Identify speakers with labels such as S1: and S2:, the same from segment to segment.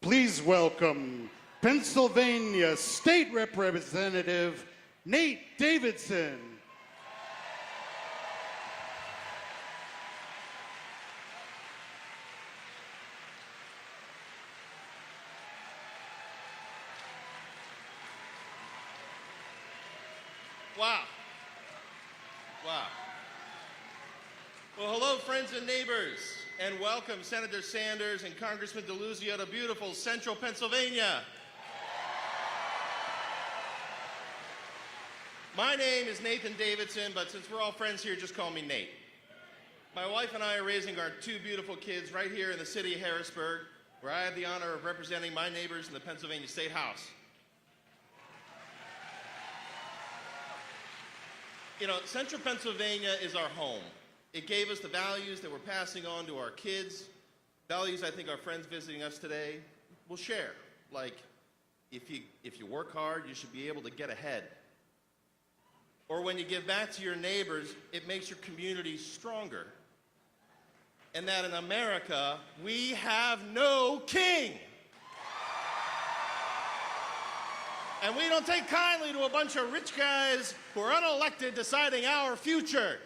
S1: Please welcome Pennsylvania State Representative Nate Davidson.
S2: Wow. Wow. Well, hello, friends and neighbors, and welcome Senator Sanders and Congressman Deluzio to beautiful central Pennsylvania. My name is Nathan Davidson, but since we're all friends here, just call me Nate. My wife and I are raising our two beautiful kids right here in the city of Harrisburg, where I have the honor of representing my neighbors in the Pennsylvania State House. You know, central Pennsylvania is our home. It gave us the values that we're passing on to our kids, values I think our friends visiting us today will share. Like, if you work hard, you should be able to get ahead. Or when you give back to your neighbors, it makes your community stronger. And that in America, we have no king. And we don't take kindly to a bunch of rich guys who are unelected deciding our future.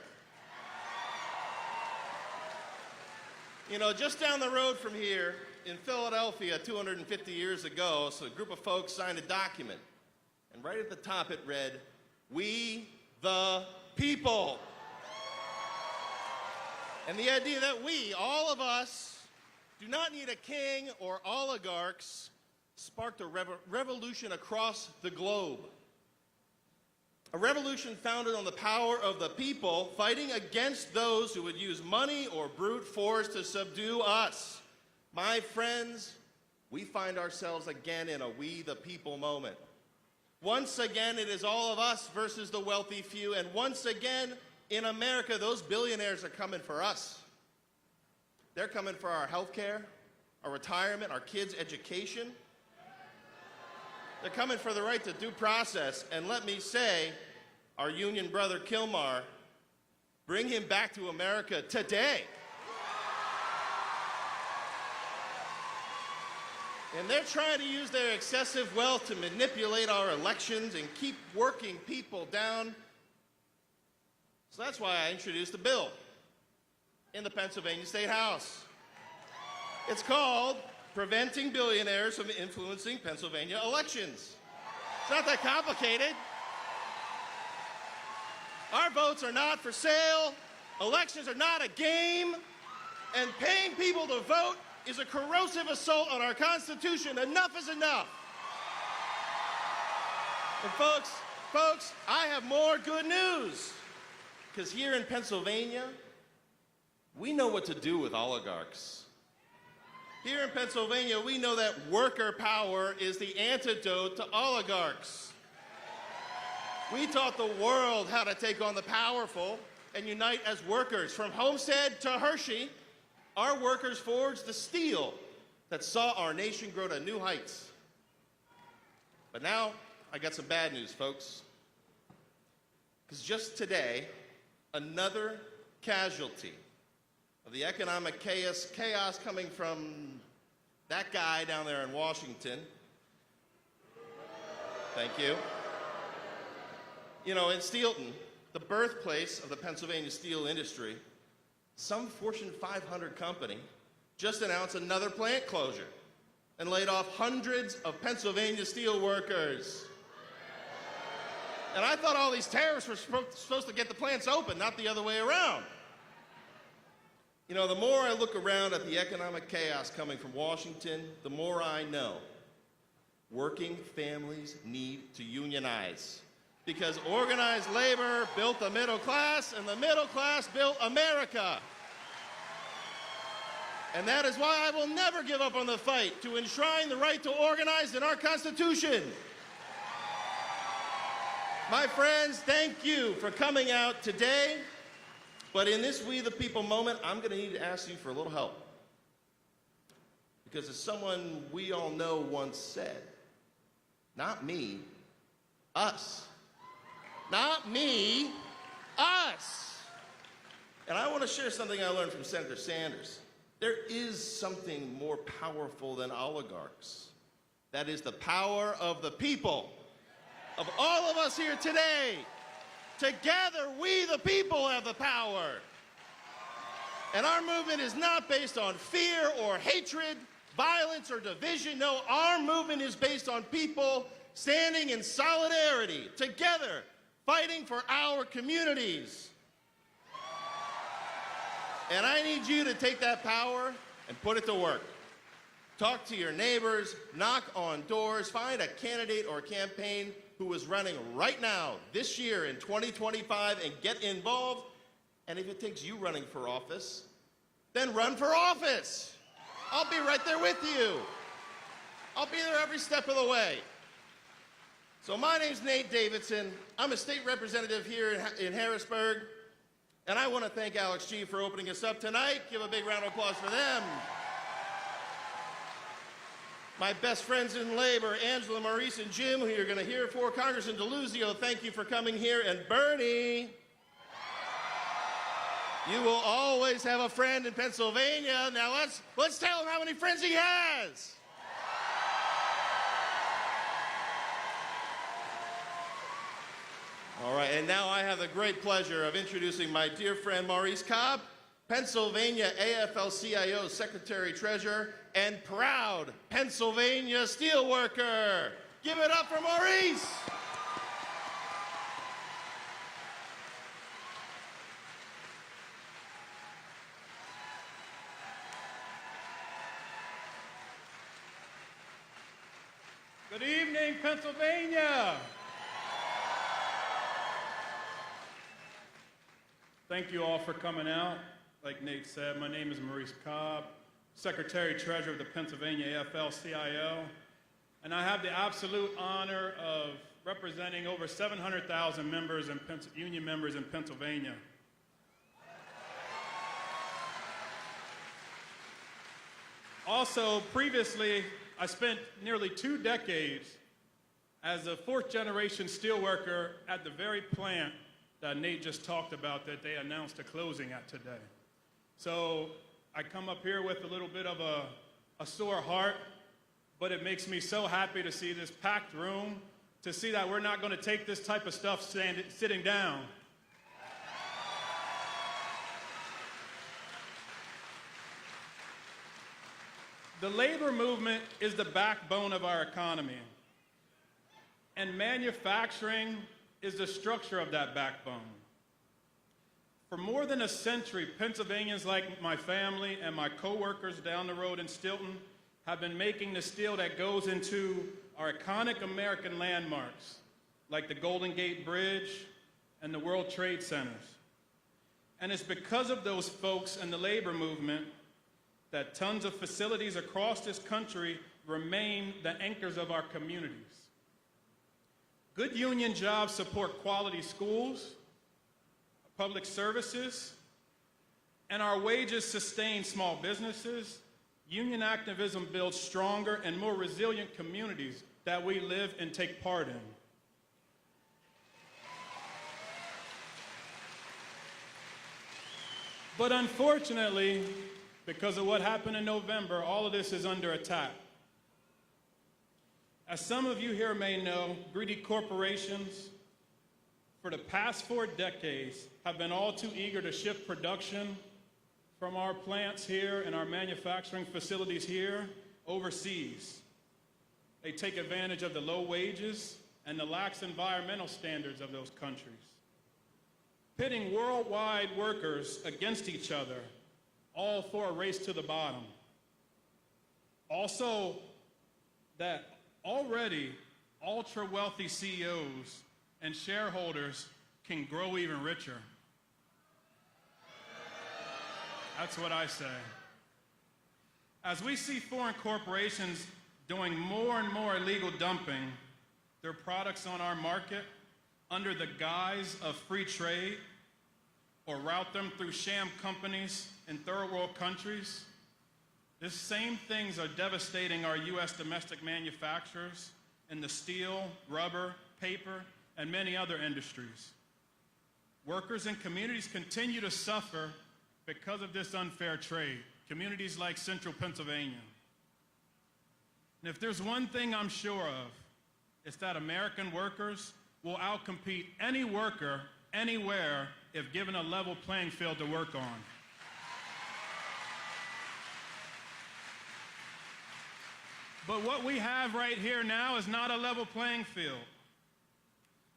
S2: You know, just down the road from here in Philadelphia 250 years ago, so a group of folks signed a document. And right at the top it read, "We the people." And the idea that we, all of us, do not need a king or oligarchs sparked a revolution across the globe. A revolution founded on the power of the people fighting against those who would use money or brute force to subdue us. My friends, we find ourselves again in a we the people moment. Once again, it is all of us versus the wealthy few, and once again, in America, those billionaires are coming for us. They're coming for our health care, our retirement, our kids' education. They're coming for the right to due process, and let me say, our union brother Kilmar, bring him back to America today. And they're trying to use their excessive wealth to manipulate our elections and keep working people down. So that's why I introduced a bill in the Pennsylvania State House. It's called Preventing Billionaires from Influencing Pennsylvania Elections. It's not that complicated. Our votes are not for sale. Elections are not a game. And paying people to vote is a corrosive assault on our Constitution. Enough is enough. And folks, I have more good news. Because here in Pennsylvania, we know what to do with oligarchs. Here in Pennsylvania, we know that worker power is the antidote to oligarchs. We taught the world how to take on the powerful and unite as workers. From Homestead to Hershey, our workers forged the steel that saw our nation grow to new heights. But now, I got some bad news, folks. Because just today, another casualty of the economic chaos coming from that guy down there in Washington. Thank you. You know, in Steelton, the birthplace of the Pennsylvania steel industry, some Fortune 500 company just announced another plant closure and laid off hundreds of Pennsylvania steel workers. And I thought all these tariffs were supposed to get the plants open, not the other way around. You know, the more I look around at the economic chaos coming from Washington, the more I know working families need to unionize. Because organized labor built the middle class, and the middle class built America. And that is why I will never give up on the fight to enshrine the right to organize in our Constitution. My friends, thank you for coming out today. But in this We the People moment, I'm going to need to ask you for a little help. Because as someone we all know once said, not me, us. Not me, us. And I want to share something I learned from Senator Sanders. There is something more powerful than oligarchs. That is the power of the people, of all of us here today. Together, we the people have the power. And our movement is not based on fear or hatred, violence or division. No, our movement is based on people standing in solidarity, together, fighting for our communities. And I need you to take that power and put it to work. Talk to your neighbors, knock on doors, find a candidate or campaign who is running right now, this year in 2025, and get involved. And if it takes you running for office, then run for office. I'll be right there with you. I'll be there every step of the way. So my name's Nate Davidson. I'm a state representative here in Harrisburg. And I want to thank Alex G for opening us up tonight. Give a big round of applause for them. My best friends in labor, Angela, Maurice, and Jim, who you're going to hear for. Congressman Deluzio, thank you for coming here. And Bernie, you will always have a friend in Pennsylvania. Now let's tell him how many friends he has. All right, and now I have the great pleasure of introducing my dear friend Maurice Cobb, Pennsylvania AFL-CIO Secretary-Treasurer, and proud Pennsylvania steelworker. Give it up for Maurice.
S3: Good evening, Pennsylvania. Thank you all for coming out. Like Nate said, my name is Maurice Cobb, Secretary-Treasurer of the Pennsylvania AFL-CIO, and I have the absolute honor of representing over 700,000 members and union members in Pennsylvania. Also, previously, I spent nearly 2 decades as a fourth-generation steelworker at the very plant that Nate just talked about that they announced a closing at today. So I come up here with a little bit of a sore heart, but it makes me so happy to see this packed room, to see that we're not going to take this type of stuff sitting down. The labor movement is the backbone of our economy, and manufacturing is the structure of that backbone. For more than a century, Pennsylvanians like my family and my coworkers down the road in Stilton have been making the steel that goes into our iconic American landmarks, like the Golden Gate Bridge and the World Trade Centers. And it's because of those folks and the labor movement that tons of facilities across this country remain the anchors of our communities. Good union jobs support quality schools, public services, and our wages sustain small businesses. Union activism builds stronger and more resilient communities that we live and take part in. But unfortunately, because of what happened in November, all of this is under attack. As some of you here may know, greedy corporations for the past 4 decades have been all too eager to shift production from our plants here and our manufacturing facilities here overseas. They take advantage of the low wages and the lax environmental standards of those countries, pitting worldwide workers against each other, all for a race to the bottom. Also, that already ultra-wealthy CEOs and shareholders can grow even richer. That's what I say. As we see foreign corporations doing more and more illegal dumping their products on our market under the guise of free trade, or route them through sham companies in third world countries, the same things are devastating our U.S. domestic manufacturers in the steel, rubber, paper, and many other industries. Workers and communities continue to suffer because of this unfair trade. communities like central Pennsylvania. And if there's one thing I'm sure of, it's that American workers will outcompete any worker anywhere if given a level playing field to work on. But what we have right here now is not a level playing field.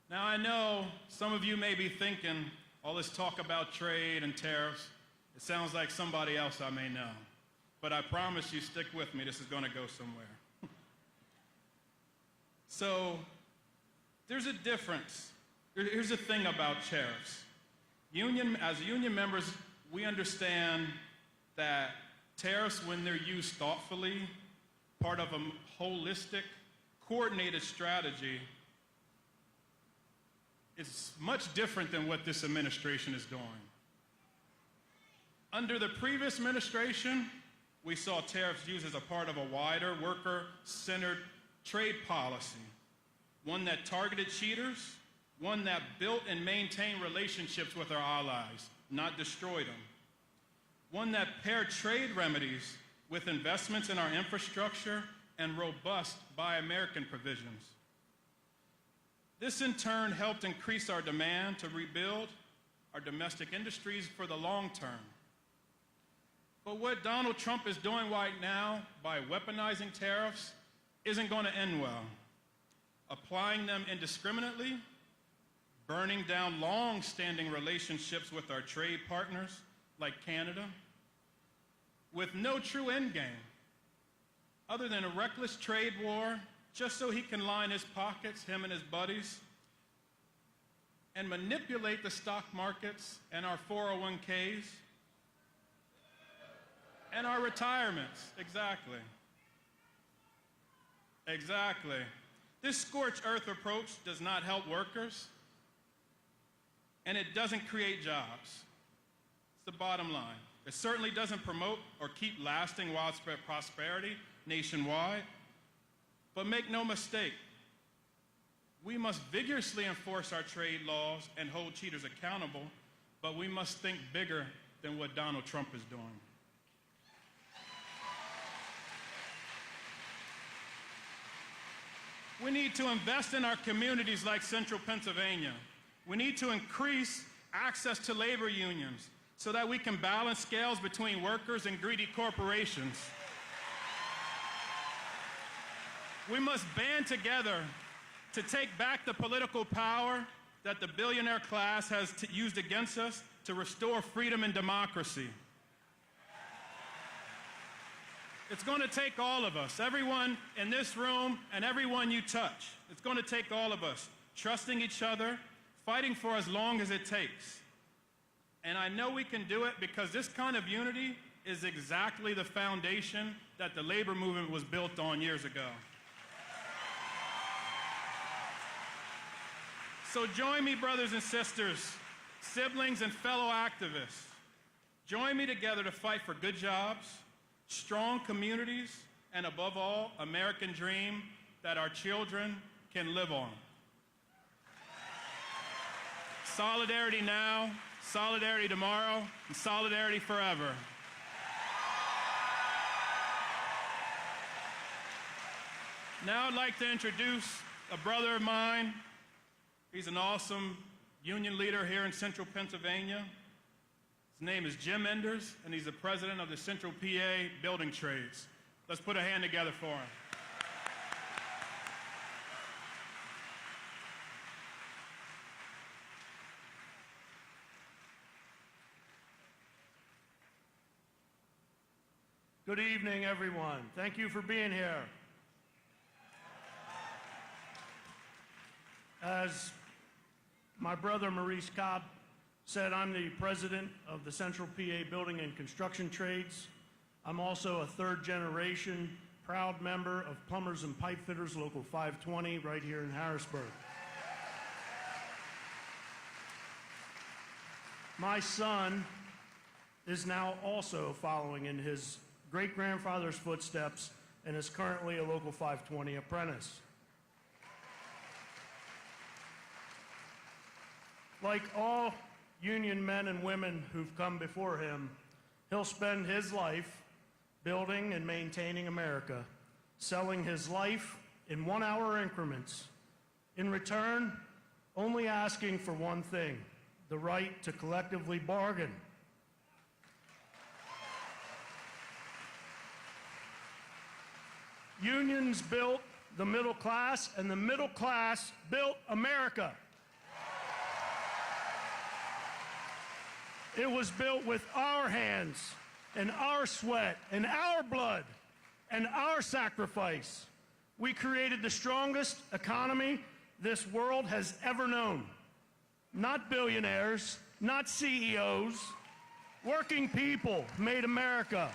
S3: Now, I know some of you may be thinking, all this talk about trade and tariffs, it sounds like somebody else I may know. But I promise you, stick with me, this is going to go somewhere. So, there's a difference. Here's the thing about tariffs. As union members, we understand that tariffs, when they're used thoughtfully, part of a holistic, coordinated strategy, is much different than what this administration is doing. Under the previous administration, we saw tariffs used as a part of a wider, worker-centered trade policy, one that targeted cheaters, one that built and maintained relationships with our allies, not destroyed them, one that paired trade remedies with investments in our infrastructure and robust Buy American provisions. This in turn helped increase our demand to rebuild our domestic industries for the long term. But what Donald Trump is doing right now by weaponizing tariffs isn't going to end well. Applying them indiscriminately, burning down long-standing relationships with our trade partners like Canada, with no true end game, other than a reckless trade war, just so he can line his pockets, him and his buddies, and manipulate the stock markets and our 401ks and our retirements. Exactly. Exactly. This scorched earth approach does not help workers, and it doesn't create jobs. It's the bottom line. It certainly doesn't promote or keep lasting widespread prosperity nationwide. But make no mistake, we must vigorously enforce our trade laws and hold cheaters accountable, but we must think bigger than what Donald Trump is doing. We need to invest in our communities like central Pennsylvania. We need to increase access to labor unions so that we can balance scales between workers and greedy corporations. We must band together to take back the political power that the billionaire class has used against us to restore freedom and democracy. It's going to take all of us, everyone in this room and everyone you touch. It's going to take all of us trusting each other, fighting for as long as it takes. And I know we can do it because this kind of unity is exactly the foundation that the labor movement was built on years ago. So join me, brothers and sisters, siblings and fellow activists. Join me together to fight for good jobs, strong communities, and above all, American dream that our children can live on. Solidarity now, solidarity tomorrow, and solidarity forever. Now I'd like to introduce a brother of mine. He's an awesome union leader here in central Pennsylvania. His name is Jim Enders, and he's the president of the Central PA Building Trades. Let's put a hand together for him.
S4: Good evening, everyone. Thank you for being here. As my brother Maurice Cobb said, I'm the president of the Central PA Building and Construction Trades. I'm also a third-generation proud member of Plumbers and Pipe Fitters Local 520 right here in Harrisburg. My son is now also following in his great-grandfather's footsteps and is currently a Local 520 apprentice. Like all union men and women who've come before him, he'll spend his life building and maintaining America, selling his life in 1-hour increments. In return, only asking for one thing: the right to collectively bargain. Unions built the middle class, and the middle class built America. It was built with our hands and our sweat and our blood and our sacrifice. We created the strongest economy this world has ever known. Not billionaires, not CEOs. Working people made America.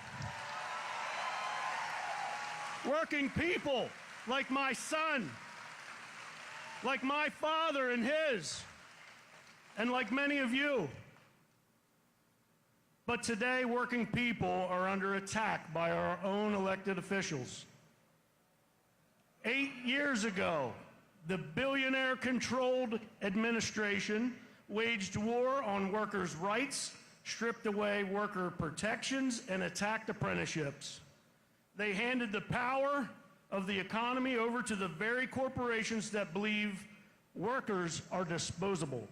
S4: Working people like my son, like my father and his, and like many of you. But today, working people are under attack by our own elected officials. 8 years ago, the billionaire-controlled administration waged war on workers' rights, stripped away worker protections, and attacked apprenticeships. They handed the power of the economy over to the very corporations that believe workers are disposable.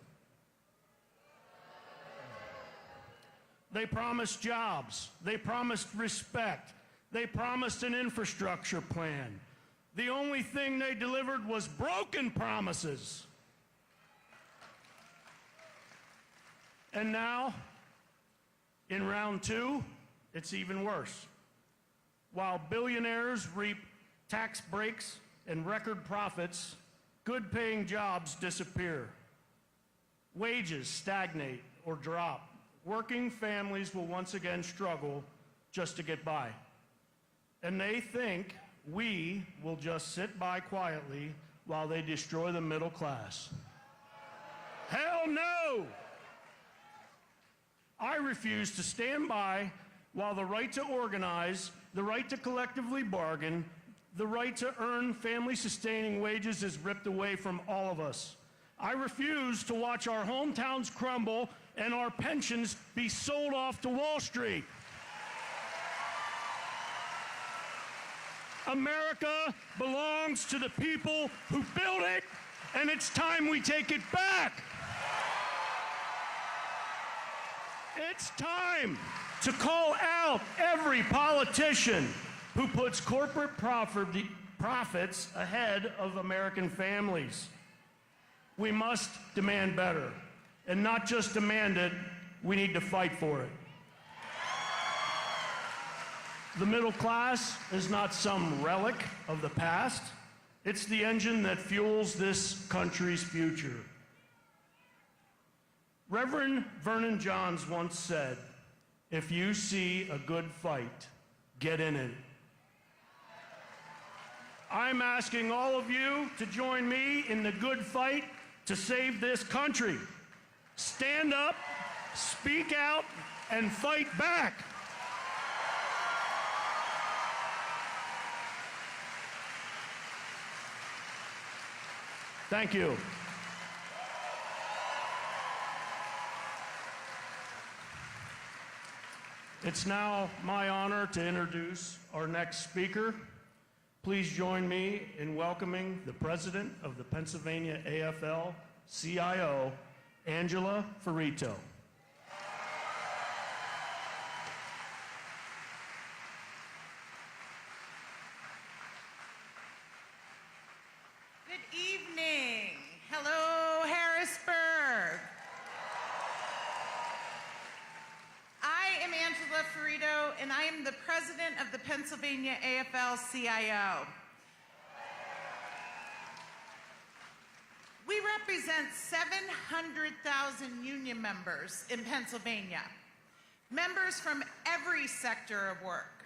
S4: They promised jobs. They promised respect. They promised an infrastructure plan. The only thing they delivered was broken promises. And now, in round 2, it's even worse. While billionaires reap tax breaks and record profits, good-paying jobs disappear. Wages stagnate or drop. Working families will once again struggle just to get by. And they think we will just sit by quietly while they destroy the middle class. Hell no! I refuse to stand by while the right to organize, the right to collectively bargain, the right to earn family-sustaining wages is ripped away from all of us. I refuse to watch our hometowns crumble and our pensions be sold off to Wall Street. America belongs to the people who built it, and it's time we take it back. It's time to call out every politician who puts corporate profits ahead of American families. We must demand better. And not just demand it, we need to fight for it. The middle class is not some relic of the past. It's the engine that fuels this country's future. Reverend Vernon Johns once said, "If you see a good fight, get in it." I'm asking all of you to join me in the good fight to save this country. Stand up, speak out, and fight back. Thank you. It's now my honor to introduce our next speaker. Please join me in welcoming the president of the Pennsylvania AFL-CIO, Angela Ferito.
S5: Good evening. Hello, Harrisburg. I am Angela Ferito, and I am the president of the Pennsylvania AFL-CIO. We represent 700,000 union members in Pennsylvania, members from every sector of work.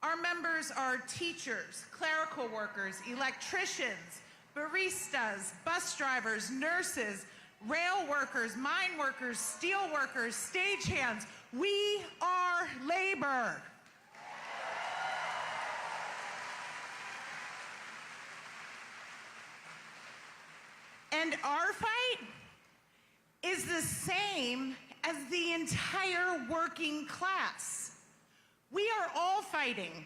S5: Our members are teachers, clerical workers, electricians, baristas, bus drivers, nurses, rail workers, mine workers, steel workers, stagehands. We are labor. And our fight is the same as the entire working class. We are all fighting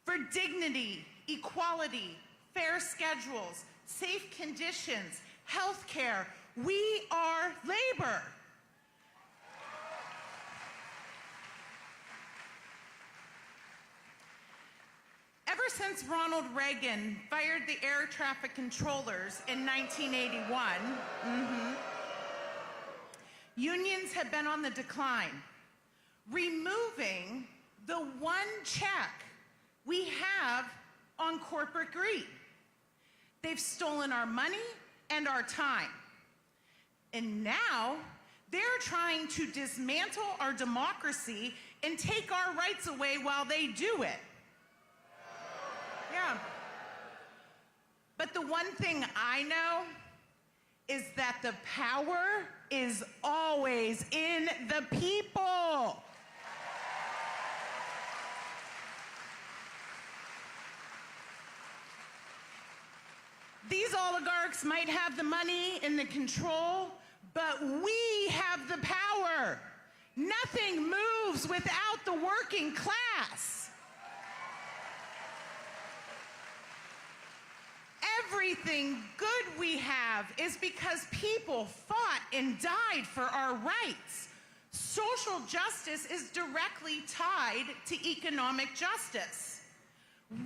S5: for dignity, equality, fair schedules, safe conditions, health care. We are labor. Ever since Ronald Reagan fired the air traffic controllers in 1981, unions have been on the decline, removing the one check we have on corporate greed. They've stolen our money and our time. And now they're trying to dismantle our democracy and take our rights away while they do it. Yeah. But the one thing I know is that the power is always in the people. These oligarchs might have the money and the control, but we have the power. Nothing moves without the working class. Everything good we have is because people fought and died for our rights. Social justice is directly tied to economic justice.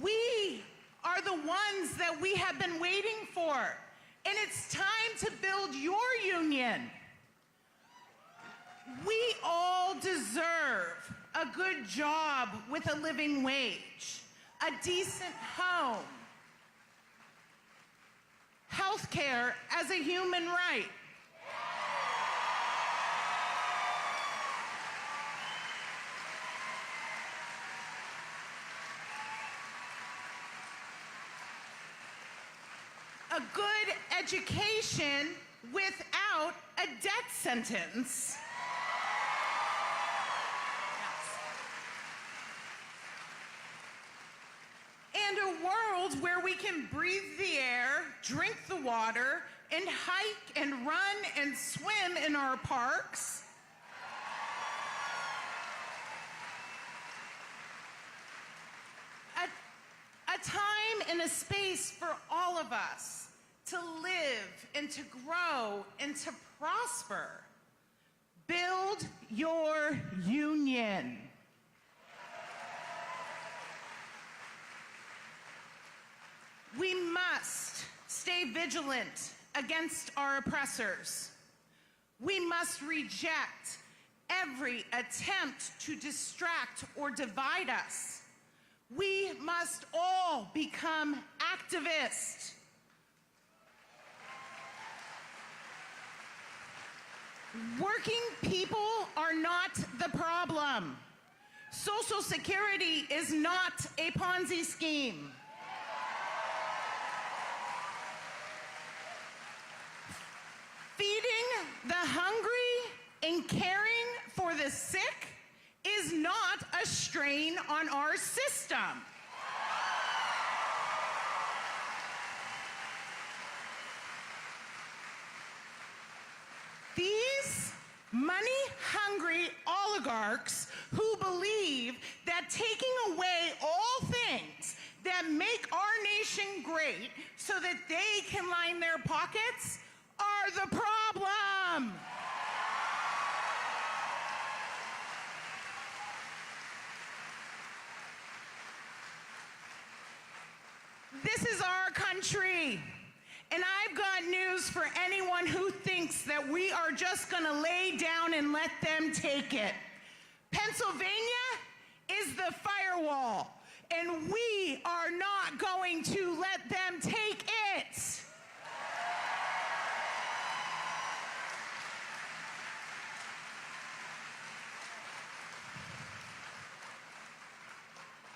S5: We are the ones that we have been waiting for, and it's time to build your union. We all deserve a good job with a living wage, a decent home, health care as a human right. A good education without a death sentence. And a world where we can breathe the air, drink the water, and hike and run and swim in our parks. A time and a space for all of us to live and to grow and to prosper. Build your union. We must stay vigilant against our oppressors. We must reject every attempt to distract or divide us. We must all become activists. Working people are not the problem. Social Security is not a Ponzi scheme. Feeding the hungry and caring for the sick is not a strain on our system. These money-hungry oligarchs who believe that taking away all things that make our nation great so that they can line their pockets are the problem. This is our country, and I've got news for anyone who thinks that we are just going to lay down and let them take it. Pennsylvania is the firewall, and we are not going to let them take it.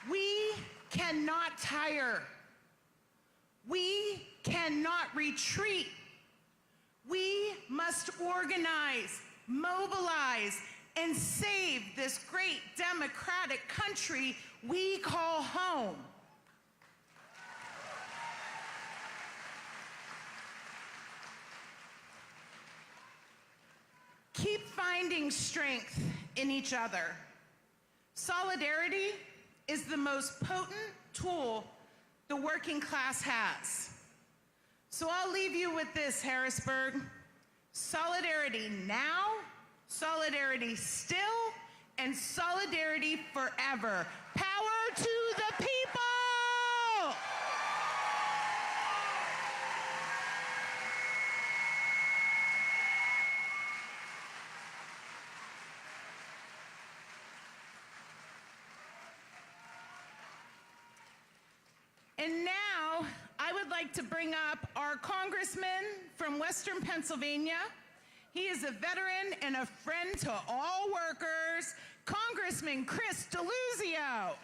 S5: We cannot tire. We cannot retreat. We must organize, mobilize, and save this great democratic country we call home. Keep finding strength in each other. Solidarity is the most potent tool the working class has. So I'll leave you with this, Harrisburg. Solidarity now, solidarity still, and solidarity forever. Power to the people! And now, I would like to bring up our congressman from Western Pennsylvania. He is a veteran and a friend to all workers, Congressman Chris Deluzio.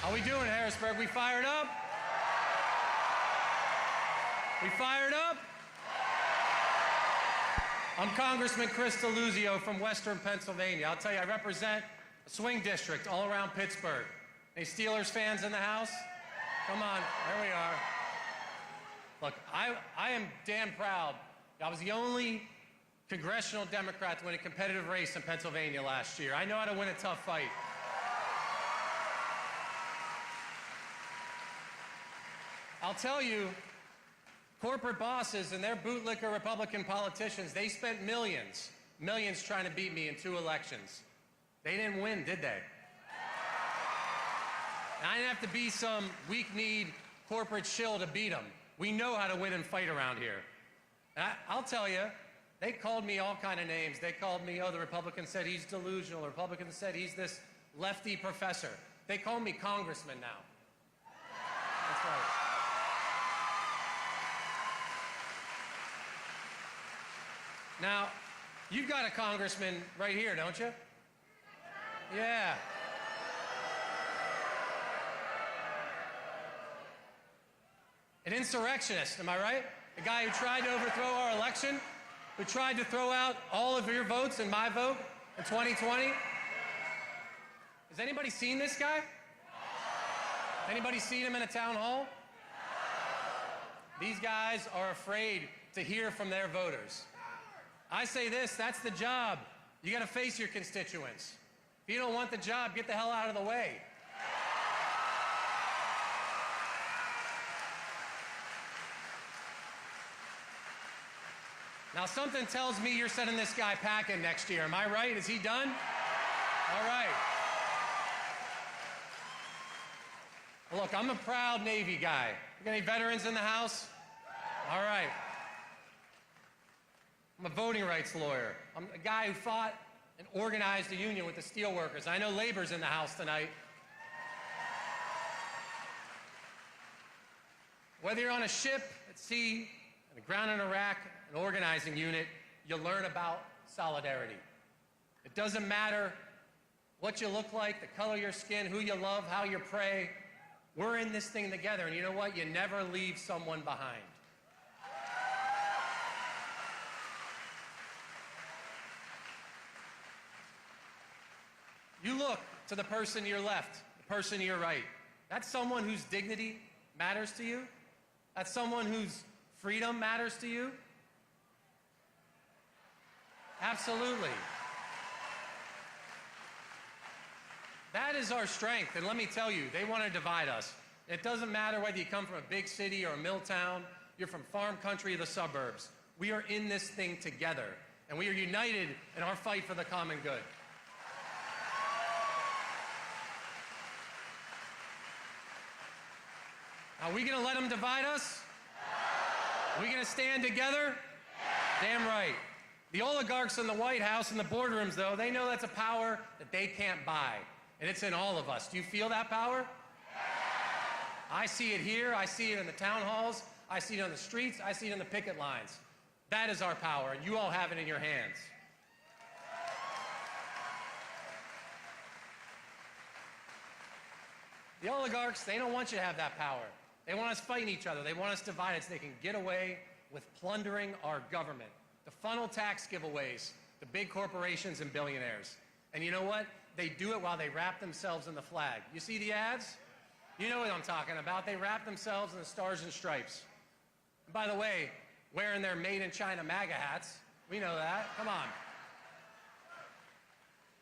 S6: How we doing, Harrisburg? We fired up? We fired up? I'm Congressman Chris Deluzio from Western Pennsylvania. I'll tell you, I represent a swing district all around Pittsburgh. Any Steelers fans in the house? Come on, there we are. Look, I am damn proud. I was the only congressional Democrat to win a competitive race in Pennsylvania last year. I know how to win a tough fight. I'll tell you, corporate bosses and their bootlicker Republican politicians, they spent millions trying to beat me in 2 elections. They didn't win, did they? And I didn't have to be some weak-kneed corporate shill to beat them. We know how to win and fight around here. And I'll tell you, they called me all kind of names. They called me, oh, the Republican said he's delusional. The Republican said he's this lefty professor. They call me congressman now. That's right. Now, you've got a congressman right here, don't you? Yeah. An insurrectionist, am I right? A guy who tried to overthrow our election, who tried to throw out all of your votes and my vote in 2020. Has anybody seen this guy? Anybody seen him in a town hall? These guys are afraid to hear from their voters. I say this, that's the job. You gotta face your constituents. If you don't want the job, get the hell out of the way. Now, something tells me you're sending this guy packing next year. Am I right? Is he done? All right. Well, look, I'm a proud Navy guy. You got any veterans in the house? All right. I'm a voting rights lawyer. I'm a guy who fought and organized a union with the steelworkers. I know labor's in the house tonight. Whether you're on a ship at sea, on the ground in Iraq, an organizing unit, you learn about solidarity. It doesn't matter what you look like, the color of your skin, who you love, how you pray. We're in this thing together, and you know what? You never leave someone behind. You look to the person to your left, the person to your right. That's someone whose dignity matters to you. That's someone whose freedom matters to you. Absolutely. That is our strength, and let me tell you, they want to divide us. It doesn't matter whether you come from a big city or a mill town, you're from farm country or the suburbs. We are in this thing together, and we are united in our fight for the common good. Are we going to let them divide us? Are we going to stand together? Damn right. The oligarchs in the White House and the boardrooms, though, they know that's a power that they can't buy. And it's in all of us. Do you feel that power? I see it here. I see it in the town halls. I see it on the streets. I see it in the picket lines. That is our power, and you all have it in your hands. The oligarchs, they don't want you to have that power. They want us fighting each other. They want us divided so they can get away with plundering our government, to funnel tax giveaways to big corporations and billionaires. And you know what? They do it while they wrap themselves in the flag. You see the ads? You know what I'm talking about. They wrap themselves in the stars and stripes. And by the way, wearing their Made in China MAGA hats. We know that. Come on.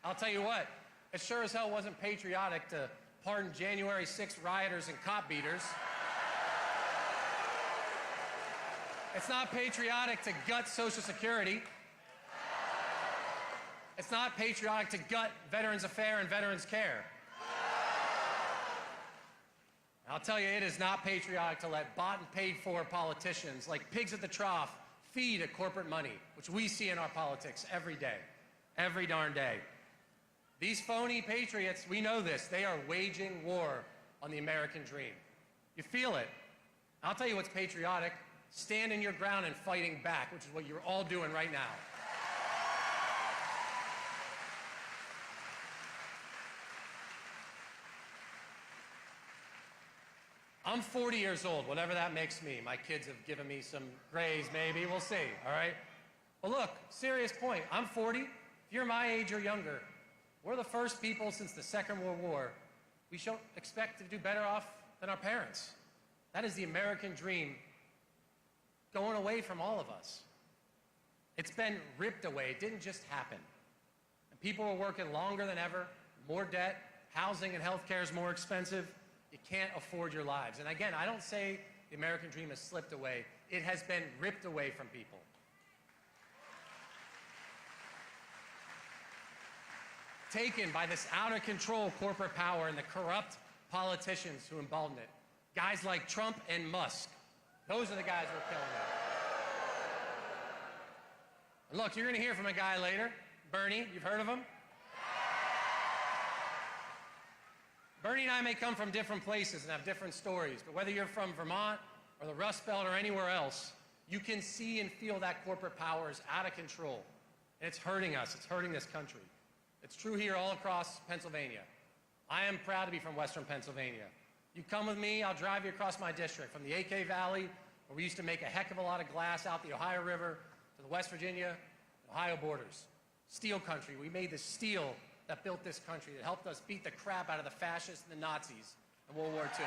S6: I'll tell you what, it sure as hell wasn't patriotic to pardon January 6th rioters and cop beaters. It's not patriotic to gut Social Security. It's not patriotic to gut Veterans Affairs and Veterans Care. I'll tell you, it is not patriotic to let bought and paid for politicians like pigs at the trough feed at corporate money, which we see in our politics every day, every darn day. These phony patriots, we know this, they are waging war on the American dream. You feel it. I'll tell you what's patriotic, standing your ground and fighting back, which is what you're all doing right now. I'm 40 years old, whatever that makes me. My kids have given me some grays, maybe. We'll see, all right? Well, look, serious point. I'm 40. If you're my age or younger, we're the first people since the Second World War. We should expect to do better off than our parents. That is the American dream going away from all of us. It's been ripped away. It didn't just happen. And people are working longer than ever, more debt, housing and health care is more expensive. You can't afford your lives. And again, I don't say the American dream has slipped away. It has been ripped away from people. Taken by this out-of-control corporate power and the corrupt politicians who embolden it. Guys like Trump and Musk. Those are the guys who are killing it. And look, you're going to hear from a guy later, Bernie. You've heard of him? Bernie and I may come from different places and have different stories, but whether you're from Vermont or the Rust Belt or anywhere else, you can see and feel that corporate power is out of control. And it's hurting us. It's hurting this country. It's true here all across Pennsylvania. I am proud to be from Western Pennsylvania. You come with me, I'll drive you across my district, from the AK Valley, where we used to make a heck of a lot of glass out the Ohio River, to the West Virginia, Ohio borders. Steel country. We made the steel that built this country, that helped us beat the crap out of the fascists and the Nazis in World War II.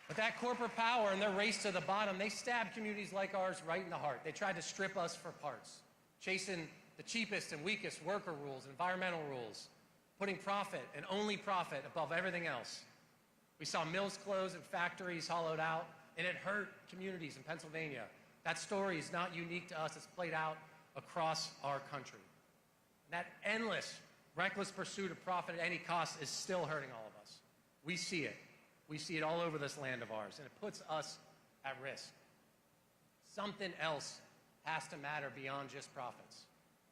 S6: But that corporate power and their race to the bottom, they stabbed communities like ours right in the heart. They tried to strip us for parts, chasing the cheapest and weakest worker rules, environmental rules, putting profit and only profit above everything else. We saw mills close and factories hollowed out, and it hurt communities in Pennsylvania. That story is not unique to us. It's played out across our country. And that endless, reckless pursuit of profit at any cost is still hurting all of us. We see it. We see it all over this land of ours, and it puts us at risk. Something else has to matter beyond just profits.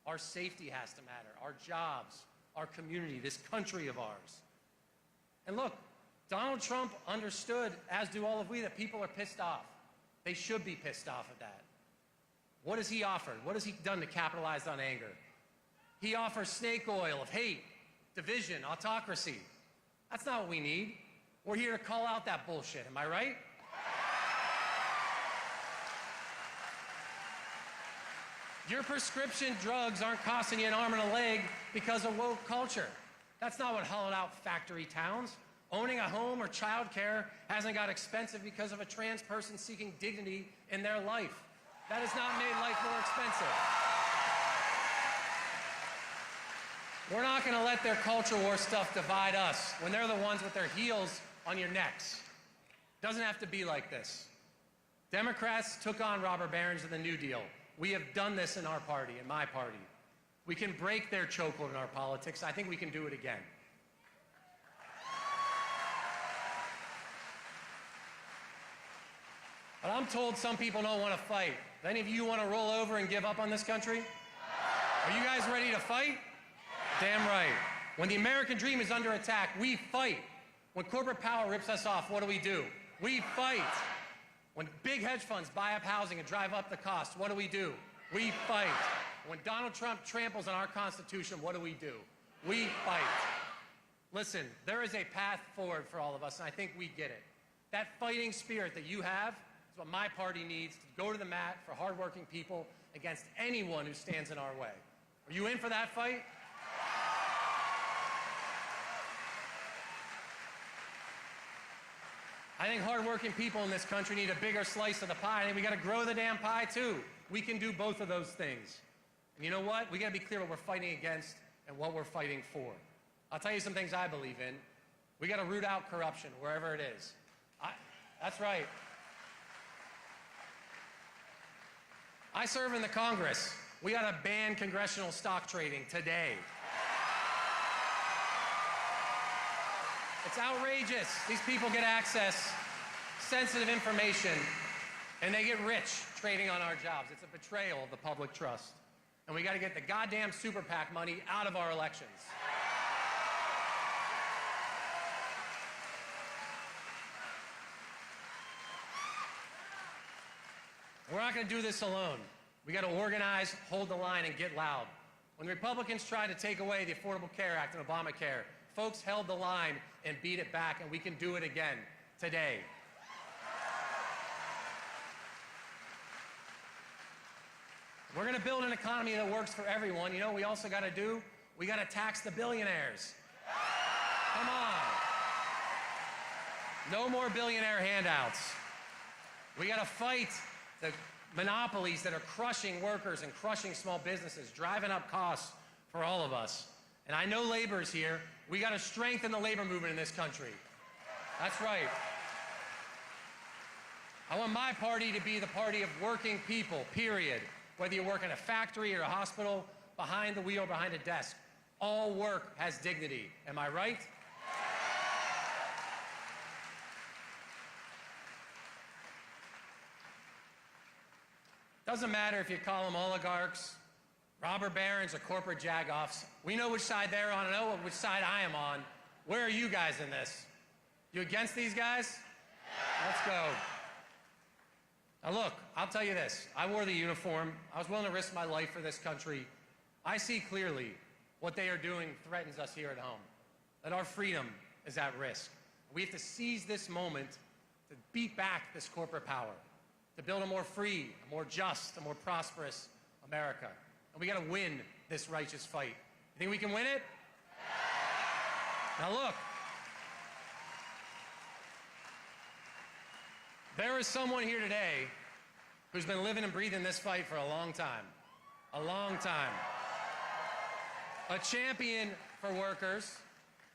S6: Our safety has to matter, our jobs, our community, this country of ours. And look, Donald Trump understood, as do all of we, that people are pissed off. They should be pissed off at that. What has he offered? What has he done to capitalize on anger? He offers snake oil of hate, division, autocracy. That's not what we need. We're here to call out that bullshit, am I right? Your prescription drugs aren't costing you an arm and a leg because of woke culture. That's not what hollowed out factory towns. Owning a home or childcare hasn't got expensive because of a trans person seeking dignity in their life. That has not made life more expensive. We're not going to let their culture war stuff divide us when they're the ones with their heels on your necks. Doesn't have to be like this. Democrats took on robber barons in the New Deal. We have done this in our party, in my party. We can break their chokehold in our politics. I think we can do it again. But I'm told some people don't want to fight. Do any of you want to roll over and give up on this country? Are you guys ready to fight? Damn right. When the American dream is under attack, we fight. When corporate power rips us off, what do? We fight. When big hedge funds buy up housing and drive up the cost, what do? We fight. When Donald Trump tramples on our Constitution, what do? We fight. Listen, there is a path forward for all of us, and I think we get it. That fighting spirit that you have is what my party needs to go to the mat for hardworking people against anyone who stands in our way. Are you in for that fight? I think hardworking people in this country need a bigger slice of the pie. I think we got to grow the damn pie too. We can do both of those things. And you know what? We got to be clear what we're fighting against and what we're fighting for. I'll tell you some things I believe in. We got to root out corruption wherever it is. That's right. I serve in the Congress. We got to ban congressional stock trading today. It's outrageous. These people get access, sensitive information, and they get rich trading on our jobs. It's a betrayal of the public trust. And we got to get the goddamn super PAC money out of our elections. We're not going to do this alone. We got to organize, hold the line, and get loud. When the Republicans tried to take away the Affordable Care Act and Obamacare, folks held the line and beat it back, and we can do it again today. We're going to build an economy that works for everyone. You know what we also got to do? We got to tax the billionaires. Come on. No more billionaire handouts. We got to fight the monopolies that are crushing workers and crushing small businesses, driving up costs for all of us. And I know labor's here. We got to strengthen the labor movement in this country. That's right. I want my party to be the party of working people, period. Whether you work in a factory or a hospital, behind the wheel, behind a desk, all work has dignity. Am I right? Doesn't matter if you call them oligarchs, robber barons, or corporate jagoffs. We know which side they're on, and I know which side I am on. Where are you guys in this? You against these guys? Let's go. Now look, I'll tell you this. I wore the uniform. I was willing to risk my life for this country. I see clearly what they are doing threatens us here at home, that our freedom is at risk. We have to seize this moment to beat back this corporate power, to build a more free, a more just, a more prosperous America. And we got to win this righteous fight. You think we can win it? Now look, there is someone here today who's been living and breathing this fight for a long time. A long time. A champion for workers.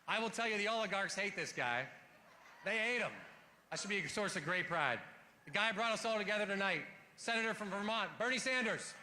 S6: I will tell you, the oligarchs hate this guy. They hate him. That should be a source of great pride. The guy brought us all together tonight, Senator from Vermont, Bernie Sanders.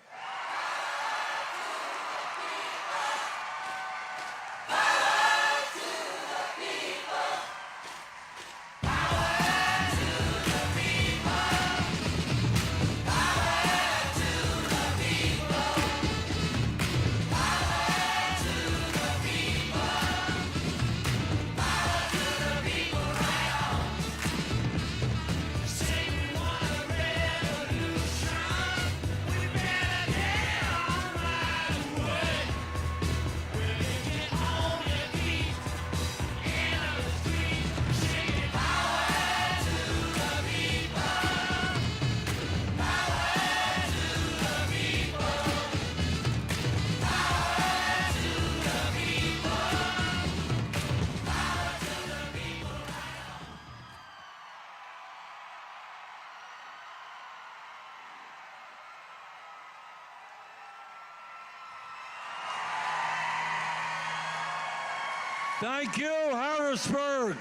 S7: Thank you, Harrisburg.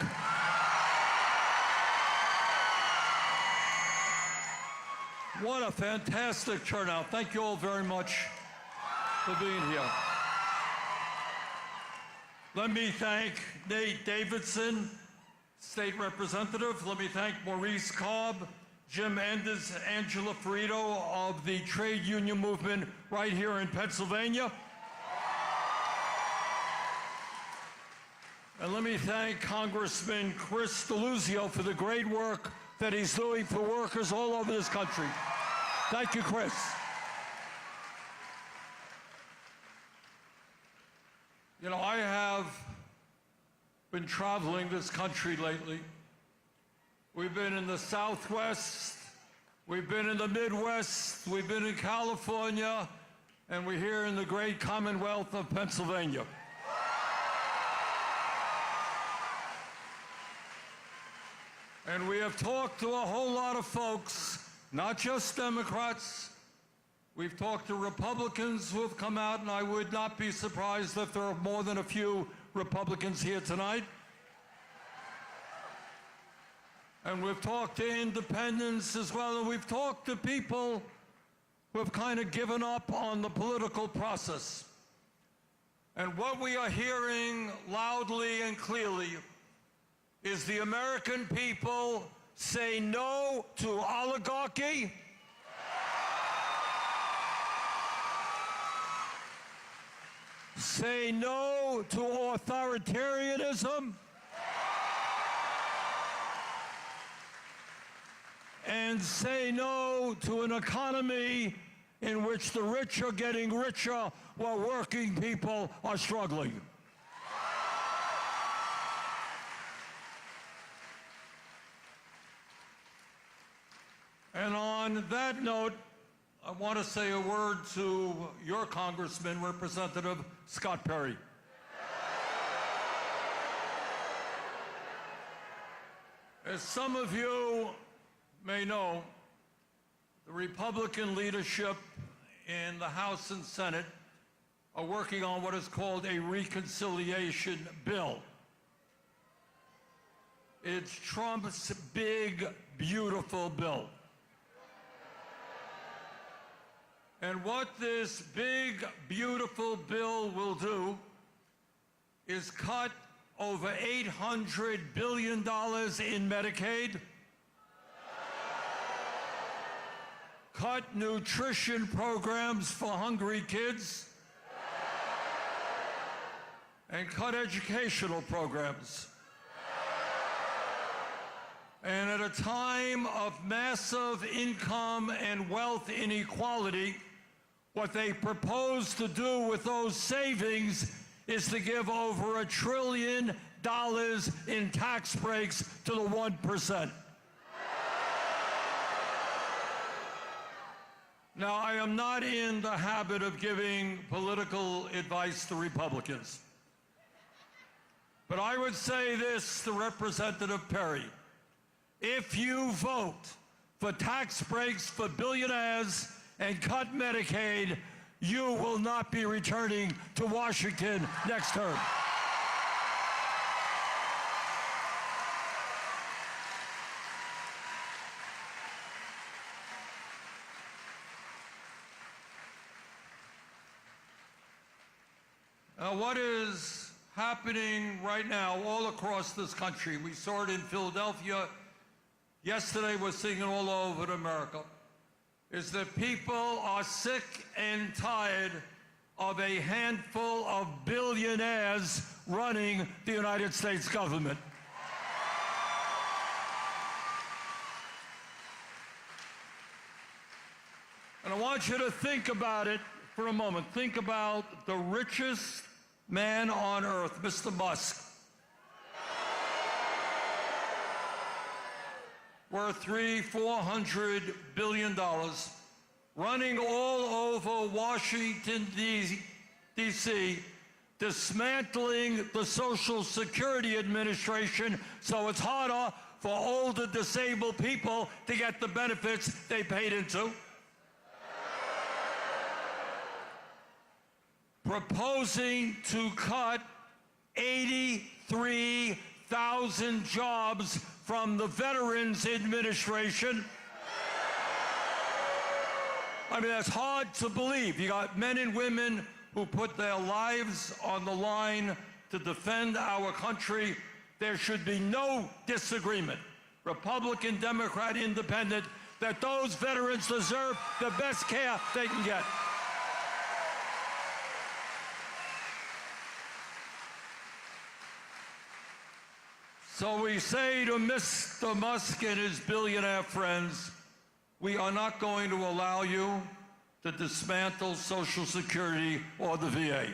S7: What a fantastic turnout. Thank you all very much for being here. Let me thank Nate Davidson, State Representative. Let me thank Maurice Cobb, Jim Enders, Angela Ferto of the trade union movement right here in Pennsylvania. And let me thank Congressman Chris Deluzio for the great work that he's doing for workers all over this country. Thank you, Chris. You know, I have been traveling this country lately. We've been in the Southwest, we've been in the Midwest, we've been in California, and we're here in the great Commonwealth of Pennsylvania. And we have talked to a whole lot of folks, not just Democrats. We've talked to Republicans who have come out, and I would not be surprised if there are more than a few Republicans here tonight. And we've talked to independents as well, and we've talked to people who have kind of given up on the political process. And what we are hearing loudly and clearly is the American people say no to oligarchy, say no to authoritarianism, and say no to an economy in which the rich are getting richer while working people are struggling. And on that note, I want to say a word to your Congressman, Representative Scott Perry. As some of you may know, the Republican leadership in the House and Senate are working on what is called a reconciliation bill. It's Trump's big, beautiful bill. And what this big, beautiful bill will do is cut over $800 billion in Medicaid, cut nutrition programs for hungry kids, and cut educational programs. And at a time of massive income and wealth inequality, what they propose to do with those savings is to give over $1 trillion in tax breaks to the 1%. Now, I am not in the habit of giving political advice to Republicans. But I would say this to Representative Perry. If you vote for tax breaks for billionaires and cut Medicaid, you will not be returning to Washington next term. Now, what is happening right now all across this country, we saw it in Philadelphia, yesterday we're seeing it all over America, is that people are sick and tired of a handful of billionaires running the United States government. And I want you to think about it for a moment. Think about the richest man on earth, Mr. Musk. Worth $400 billion, running all over Washington, D.C., dismantling the Social Security Administration so it's harder for older disabled people to get the benefits they paid into. Proposing to cut 83,000 jobs from the Veterans Administration. I mean, that's hard to believe. You got men and women who put their lives on the line to defend our country. There should be no disagreement, Republican, Democrat, Independent, that those veterans deserve the best care they can get. So we say to Mr. Musk and his billionaire friends, we are not going to allow you to dismantle Social Security or the VA.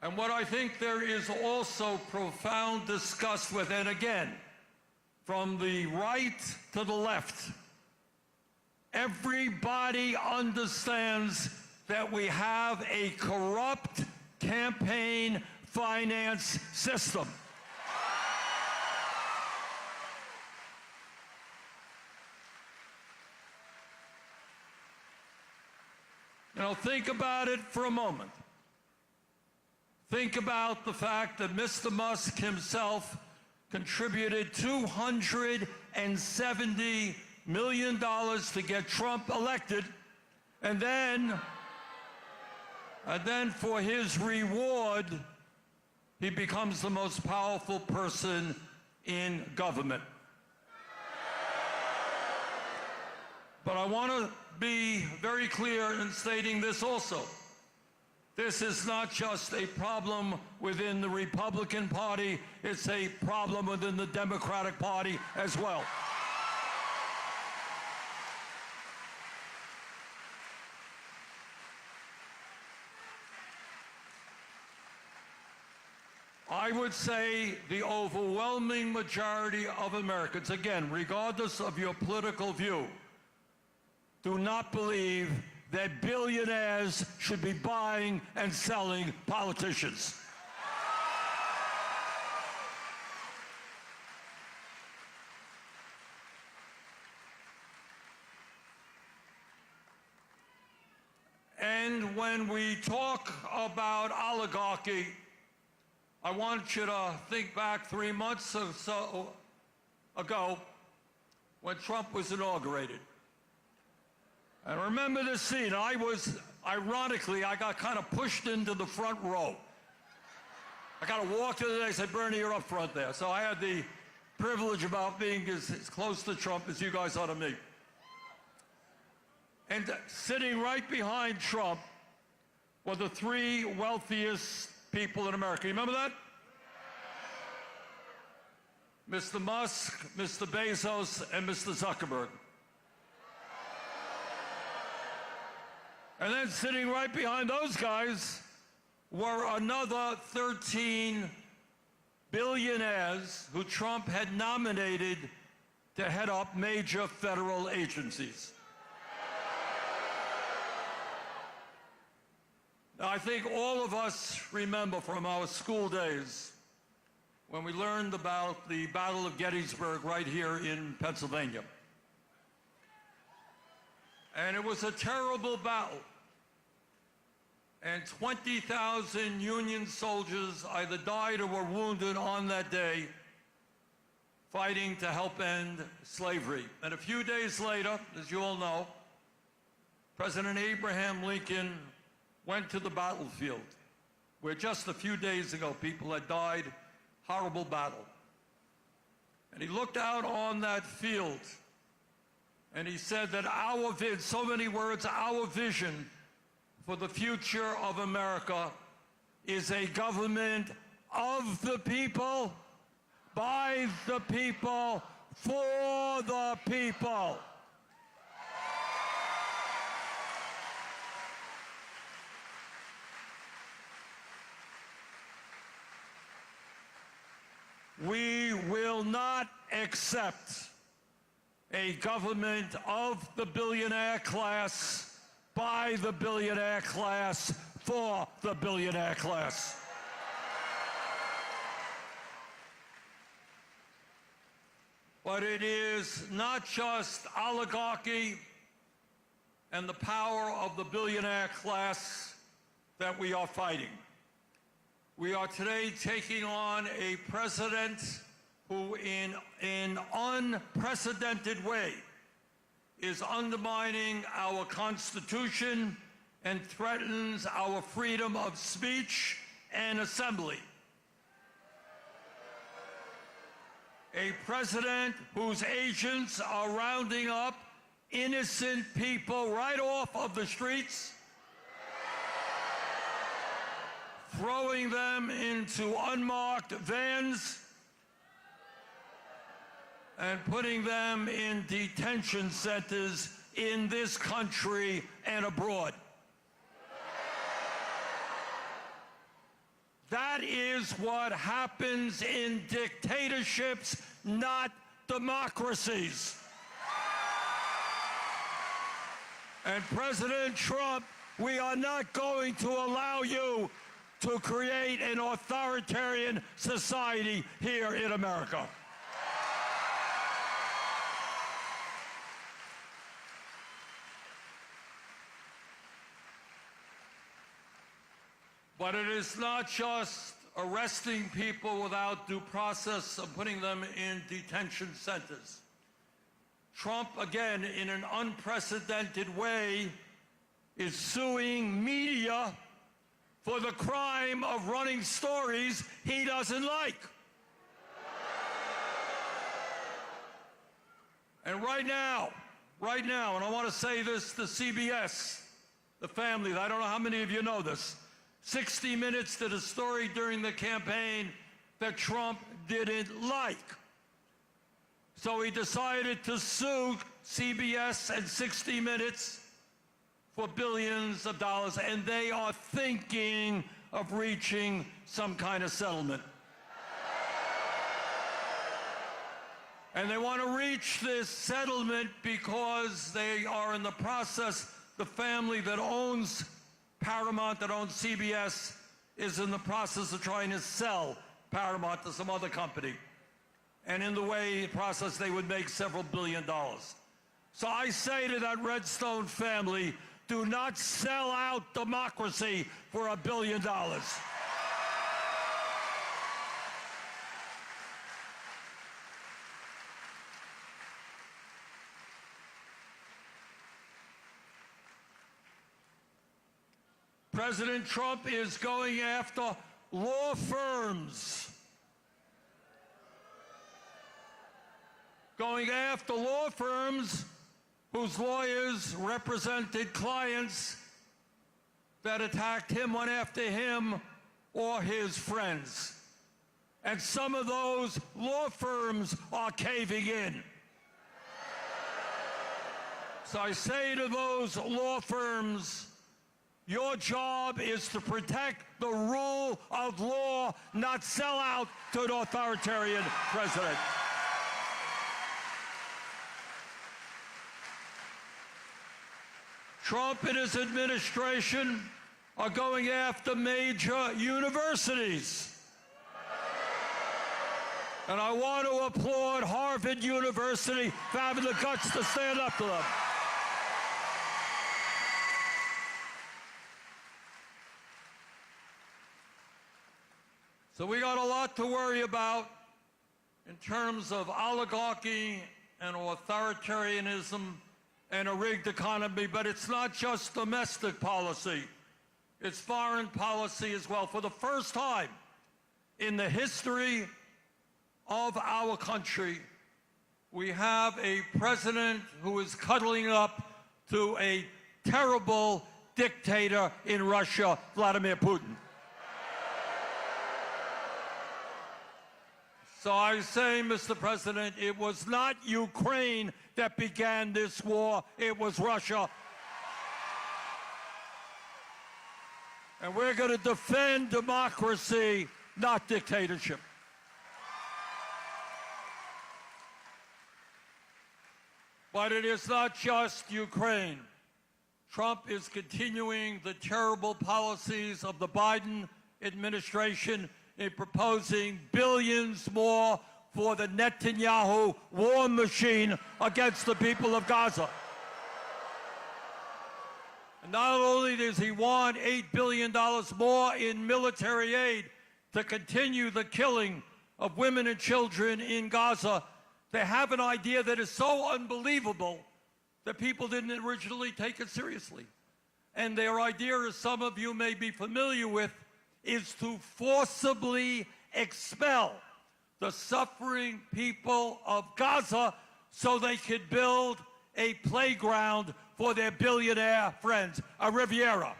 S7: And what I think there is also profound disgust with, and again, from the right to the left, everybody understands that we have a corrupt campaign finance system. Now think about it for a moment. Think about the fact that Mr. Musk himself contributed $270 million to get Trump elected, and then for his reward, he becomes the most powerful person in government. But I want to be very clear in stating this also. This is not just a problem within the Republican Party, it's a problem within the Democratic Party as well. I would say the overwhelming majority of Americans, again, regardless of your political view, do not believe that billionaires should be buying and selling politicians. And when we talk about oligarchy, I want you to think back 3 months or so ago when Trump was inaugurated. And remember this scene. Ironically, I got kind of pushed into the front row. I kind of walked in and they said, Bernie, you're up front there. So I had the privilege about being as close to Trump as you guys are to me. And sitting right behind Trump were the three wealthiest people in America. You remember that? Mr. Musk, Mr. Bezos, and Mr. Zuckerberg. And then sitting right behind those guys were another 13 billionaires who Trump had nominated to head up major federal agencies. Now, I think all of us remember from our school days when we learned about the Battle of Gettysburg right here in Pennsylvania. And it was a terrible battle. And 20,000 Union soldiers either died or were wounded on that day fighting to help end slavery. And a few days later, as you all know, President Abraham Lincoln went to the battlefield where just a few days ago people had died, horrible battle. And he looked out on that field and he said that so many words, our vision for the future of America is a government of the people, by the people, for the people. We will not accept a government of the billionaire class, by the billionaire class, for the billionaire class. But it is not just oligarchy and the power of the billionaire class that we are fighting. We are today taking on a president who, in an unprecedented way, is undermining our Constitution and threatens our freedom of speech and assembly. A president whose agents are rounding up innocent people right off of the streets, throwing them into unmarked vans, and putting them in detention centers in this country and abroad. That is what happens in dictatorships, not democracies. And President Trump, we are not going to allow you to create an authoritarian society here in America. But it is not just arresting people without due process and putting them in detention centers. Trump, again, in an unprecedented way, is suing media for the crime of running stories he doesn't like. And right now, and I want to say this to CBS, the family, I don't know how many of you know this, 60 Minutes did a story during the campaign that Trump didn't like. So he decided to sue CBS and 60 Minutes for billions of dollars, and they are thinking of reaching some kind of settlement. And they want to reach this settlement because they are in the process, the family that owns Paramount, that owns CBS, is in the process of trying to sell Paramount to some other company. And in the process, they would make several $billions. So I say to that Redstone family, do not sell out democracy for $1 billion. President Trump is going after law firms. Going after law firms whose lawyers represented clients that attacked him, went after him or his friends. And some of those law firms are caving in. So I say to those law firms, your job is to protect the rule of law, not sell out to an authoritarian president. Trump and his administration are going after major universities. And I want to applaud Harvard University for having the guts to stand up to them. So we got a lot to worry about in terms of oligarchy and authoritarianism and a rigged economy, but it's not just domestic policy. It's foreign policy as well. For the first time in the history of our country, we have a president who is cuddling up to a terrible dictator in Russia, Vladimir Putin. So I say, Mr. President, it was not Ukraine that began this war, it was Russia. And we're going to defend democracy, not dictatorship. But it is not just Ukraine. Trump is continuing the terrible policies of the Biden administration in proposing billions more for the Netanyahu war machine against the people of Gaza. And not only does he want $8 billion more in military aid to continue the killing of women and children in Gaza, they have an idea that is so unbelievable that people didn't originally take it seriously. And their idea, as some of you may be familiar with, is to forcibly expel the suffering people of Gaza so they could build a playground for their billionaire friends, a Riviera.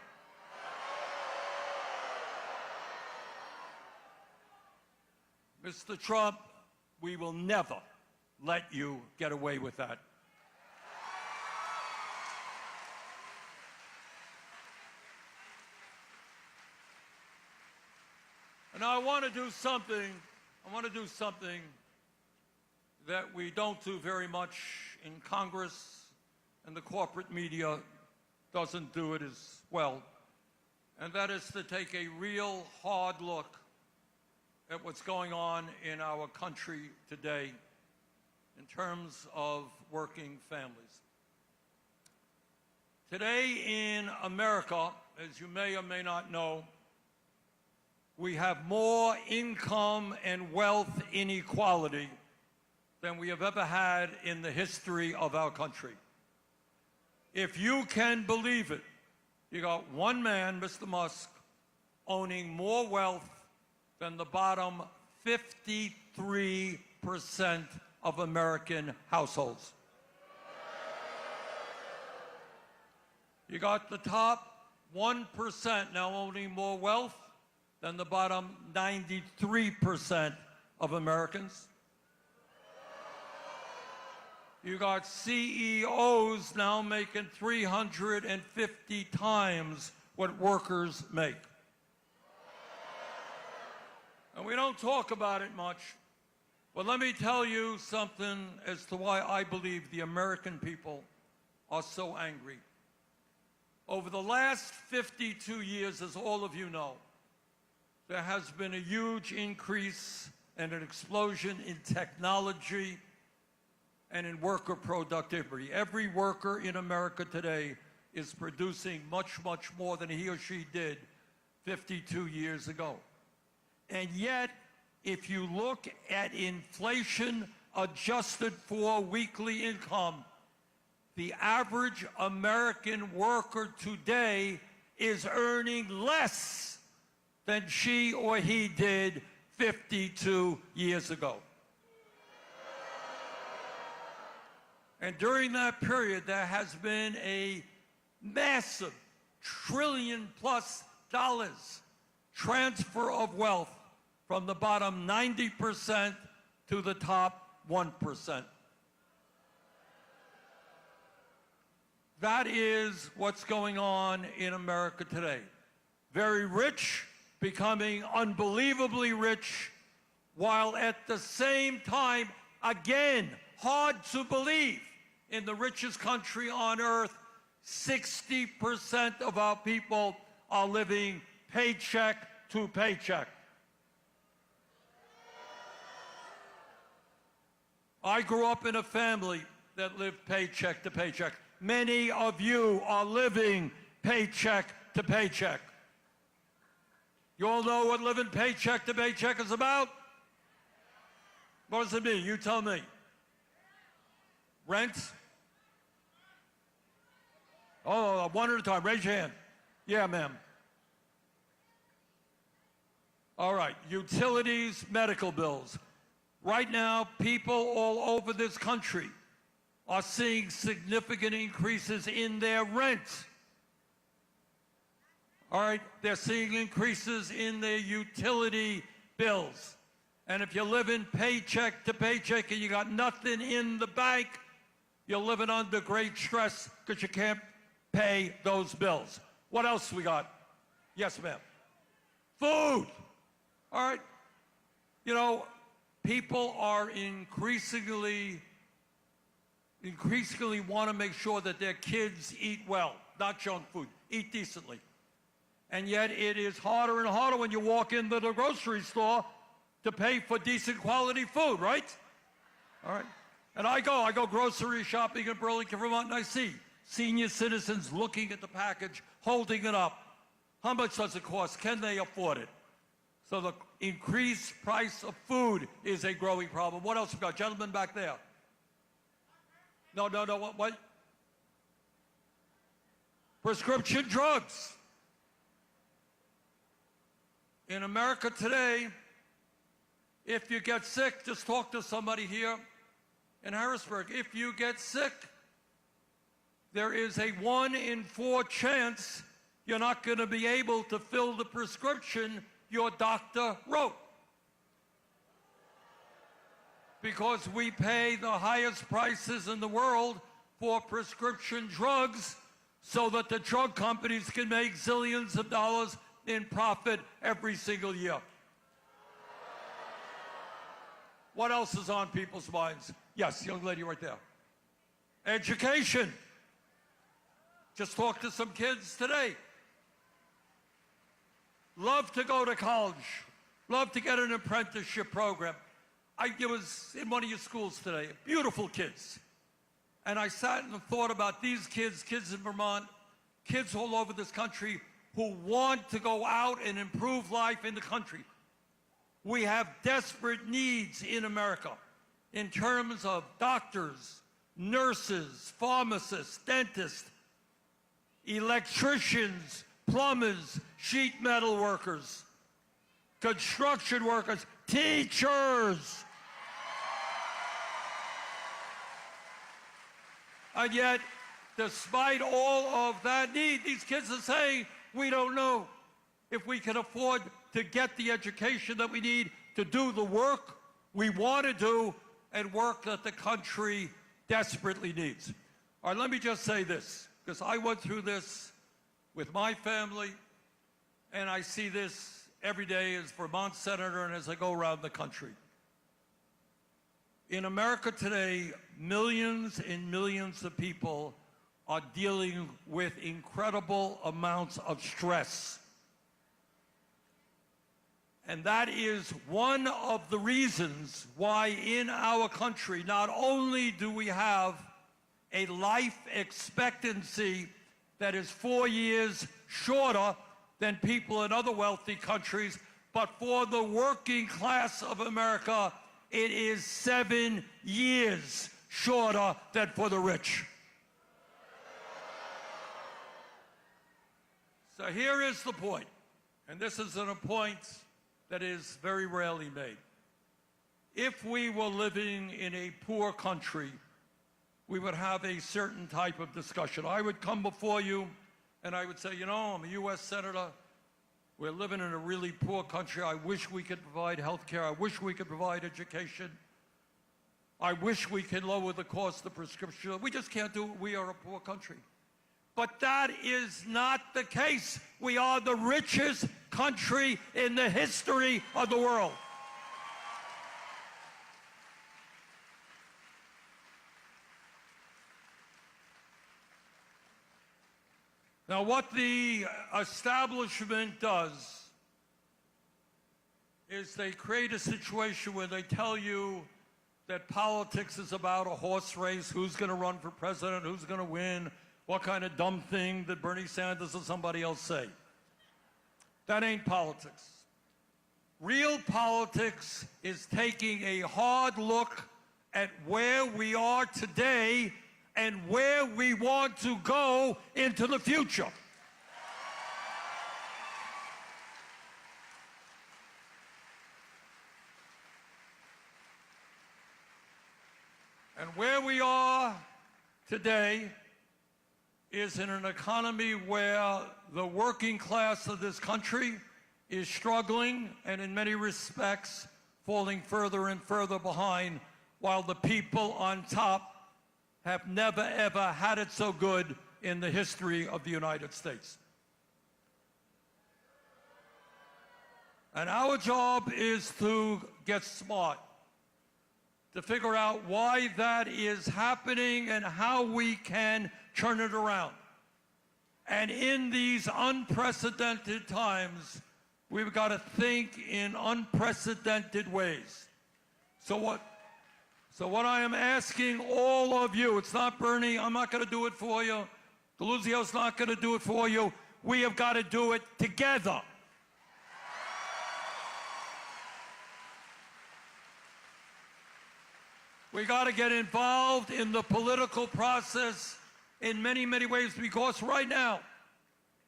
S7: Mr. Trump, we will never let you get away with that. And I want to do something that we don't do very much in Congress, and the corporate media doesn't do it as well. And that is to take a real hard look at what's going on in our country today in terms of working families. Today in America, as you may or may not know, we have more income and wealth inequality than we have ever had in the history of our country. If you can believe it, you got one man, Mr. Musk, owning more wealth than the bottom 53% of American households. You got the top 1% now owning more wealth than the bottom 93% of Americans. You got CEOs now making 350 times what workers make. And we don't talk about it much, but let me tell you something as to why I believe the American people are so angry. Over the last 52 years, as all of you know, there has been a huge increase and an explosion in technology and in worker productivity. Every worker in America today is producing much, much more than he or she did 52 years ago. And yet, if you look at inflation adjusted for weekly income, the average American worker today is earning less than she or he did 52 years ago. And during that period, there has been a massive $1 trillion+ transfer of wealth from the bottom 90% to the top 1%. That is what's going on in America today. Very rich becoming unbelievably rich, while at the same time, again, hard to believe, in the richest country on earth, 60% of our people are living paycheck to paycheck. I grew up in a family that lived paycheck to paycheck. Many of you are living paycheck to paycheck. You all know what living paycheck to paycheck is about? What does it mean? You tell me. Rent? Oh, one at a time. Raise your hand. Yeah, ma'am. All right. Utilities, medical bills. Right now, people all over this country are seeing significant increases in their rent. All right, they're seeing increases in their utility bills. And if you're living paycheck to paycheck and you got nothing in the bank, you're living under great stress because you can't pay those bills. What else we got? Yes, ma'am. Food. All right. You know, people are increasingly want to make sure that their kids eat well, not junk food, eat decently. And yet it is harder and harder when you walk into the grocery store to pay for decent quality food, right? All right. And I go grocery shopping in Burlington, Vermont, and I see senior citizens looking at the package, holding it up. How much does it cost? Can they afford it? So the increased price of food is a growing problem. What else we got? Gentlemen back there. No, what? Prescription drugs. In America today, if you get sick, just talk to somebody here in Harrisburg. If you get sick, there is a 1 in 4 chance you're not going to be able to fill the prescription your doctor wrote. Because we pay the highest prices in the world for prescription drugs so that the drug companies can make zillions of dollars in profit every single year. What else is on people's minds? Yes, young lady right there. Education. Just talked to some kids today. Love to go to college. Love to get an apprenticeship program. I was in one of your schools today. Beautiful kids. And I sat and thought about these kids, kids in Vermont, kids all over this country who want to go out and improve life in the country. We have desperate needs in America in terms of doctors, nurses, pharmacists, dentists, electricians, plumbers, sheet metal workers, construction workers, teachers. And yet, despite all of that need, these kids are saying, we don't know if we can afford to get the education that we need to do the work we want to do and work that the country desperately needs. All right, let me just say this, because I went through this with my family, and I see this every day as Vermont senator and as I go around the country. In America today, millions and millions of people are dealing with incredible amounts of stress. And that is one of the reasons why in our country, not only do we have a life expectancy that is 4 years shorter than people in other wealthy countries, but for the working class of America, it is 7 years shorter than for the rich. So here is the point, and this is a point that is very rarely made. If we were living in a poor country, we would have a certain type of discussion. I would come before you and I would say, you know, I'm a U.S. Senator. We're living in a really poor country. I wish we could provide health care. I wish we could provide education. I wish we could lower the cost of prescription. We just can't do it. We are a poor country. But that is not the case. We are the richest country in the history of the world. Now, what the establishment does is they create a situation where they tell you that politics is about a horse race, who's going to run for president, who's going to win, what kind of dumb thing did Bernie Sanders or somebody else say? That ain't politics. Real politics is taking a hard look at where we are today and where we want to go into the future. And where we are today is in an economy where the working class of this country is struggling and in many respects falling further and further behind, while the people on top have never ever had it so good in the history of the United States. And our job is to get smart, to figure out why that is happening and how we can turn it around. And in these unprecedented times, we've got to think in unprecedented ways. So what I am asking all of you, it's not Bernie, I'm not going to do it for you. Deluzio's not going to do it for you. We have got to do it together. We got to get involved in the political process in many, many ways, because right now,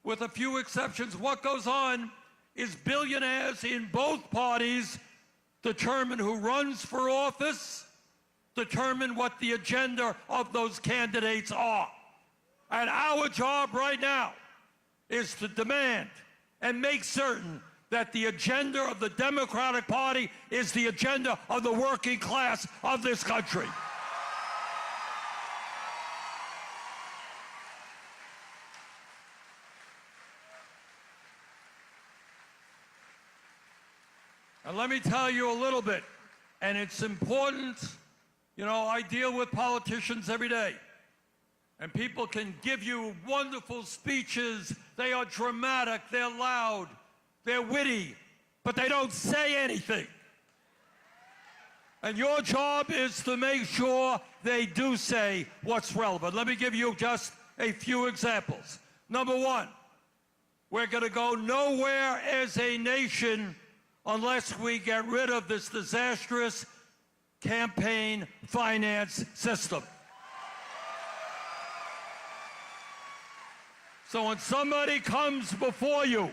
S7: with a few exceptions, what goes on is billionaires in both parties determine who runs for office, determine what the agenda of those candidates are. And our job right now is to demand and make certain that the agenda of the Democratic Party is the agenda of the working class of this country. And let me tell you a little bit And it's important, you know, I deal with politicians every day. And people can give you wonderful speeches. They are dramatic, they're loud, they're witty, but they don't say anything. And your job is to make sure they do say what's relevant. Let me give you just a few examples. Number one, we're going to go nowhere as a nation unless we get rid of this disastrous campaign finance system. So when somebody comes before you,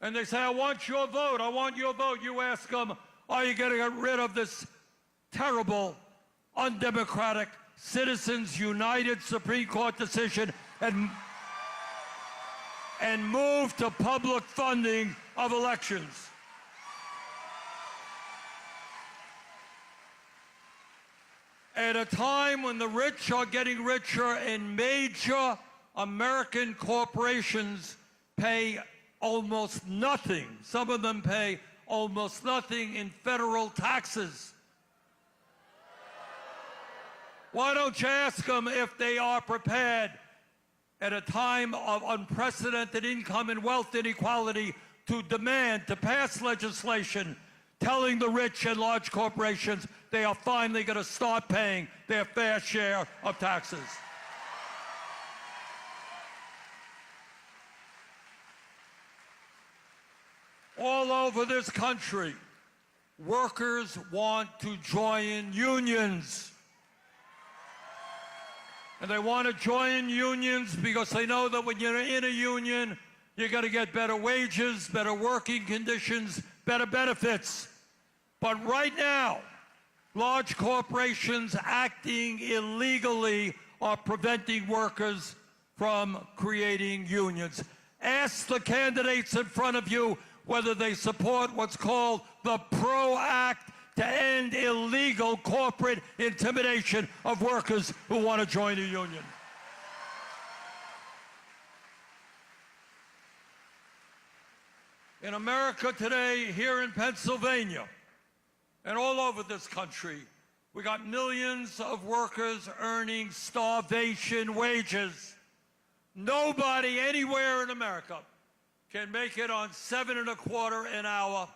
S7: and they say, I want your vote, I want your vote, you ask them, are you going to get rid of this terrible, undemocratic, Citizens United Supreme Court decision and move to public funding of elections? At a time when the rich are getting richer and major American corporations pay almost nothing, some of them pay almost nothing in federal taxes. Why don't you ask them if they are prepared at a time of unprecedented income and wealth inequality to demand, to pass legislation telling the rich and large corporations they are finally going to start paying their fair share of taxes? All over this country, workers want to join unions. And they want to join unions because they know that when you're in a union, you're going to get better wages, better working conditions, better benefits. But right now, large corporations acting illegally are preventing workers from creating unions. Ask the candidates in front of you whether they support what's called the PRO Act to end illegal corporate intimidation of workers who want to join a union. In America today, here in Pennsylvania, and all over this country, we got millions of workers earning starvation wages. Nobody anywhere in America can make it on $7.25 an hour,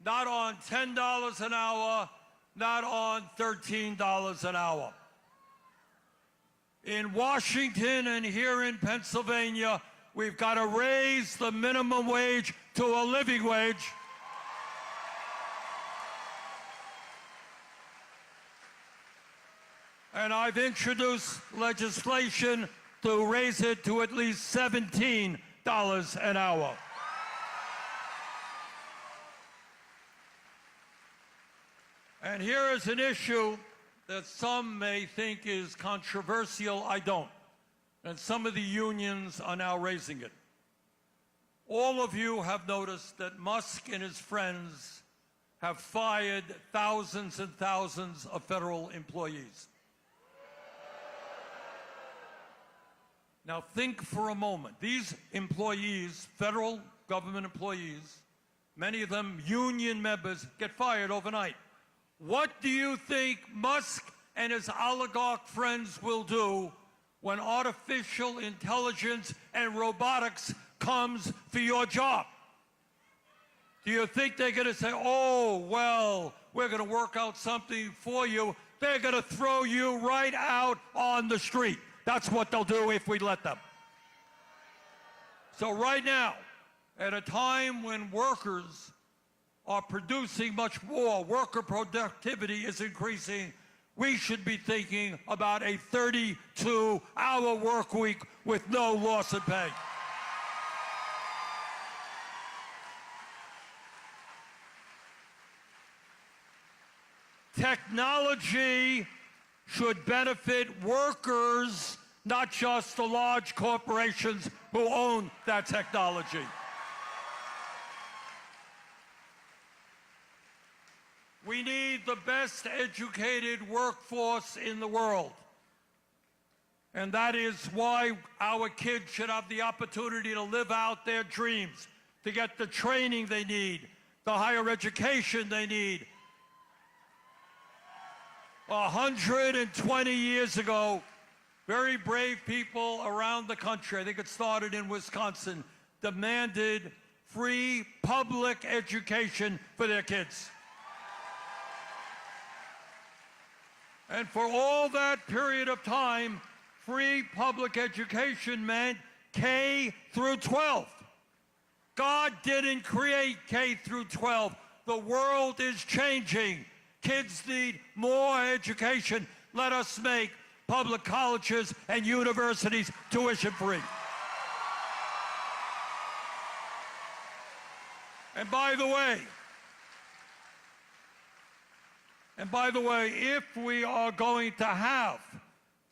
S7: not on $10 an hour, not on $13 an hour. In Washington and here in Pennsylvania, we've got to raise the minimum wage to a living wage. And I've introduced legislation to raise it to at least $17 an hour. And here is an issue that some may think is controversial. I don't. And some of the unions are now raising it. All of you have noticed that Musk and his friends have fired thousands and thousands of federal employees. Now think for a moment. These employees, federal government employees, many of them union members, get fired overnight. What do you think Musk and his oligarch friends will do when artificial intelligence and robotics comes for your job? Do you think they're going to say, oh, well, we're going to work out something for you? They're going to throw you right out on the street. That's what they'll do if we let them. So right now, at a time when workers are producing much more, worker productivity is increasing, we should be thinking about a 32-hour work week with no loss of pay. Technology should benefit workers, not just the large corporations who own that technology. We need the best educated workforce in the world. And that is why our kids should have the opportunity to live out their dreams, to get the training they need, the higher education they need. 120 years ago, very brave people around the country, I think it started in Wisconsin, demanded free public education for their kids. And for all that period of time, free public education meant K through 12. God didn't create K through 12. The world is changing. Kids need more education. Let us make public colleges and universities tuition free. And by the way, if we are going to have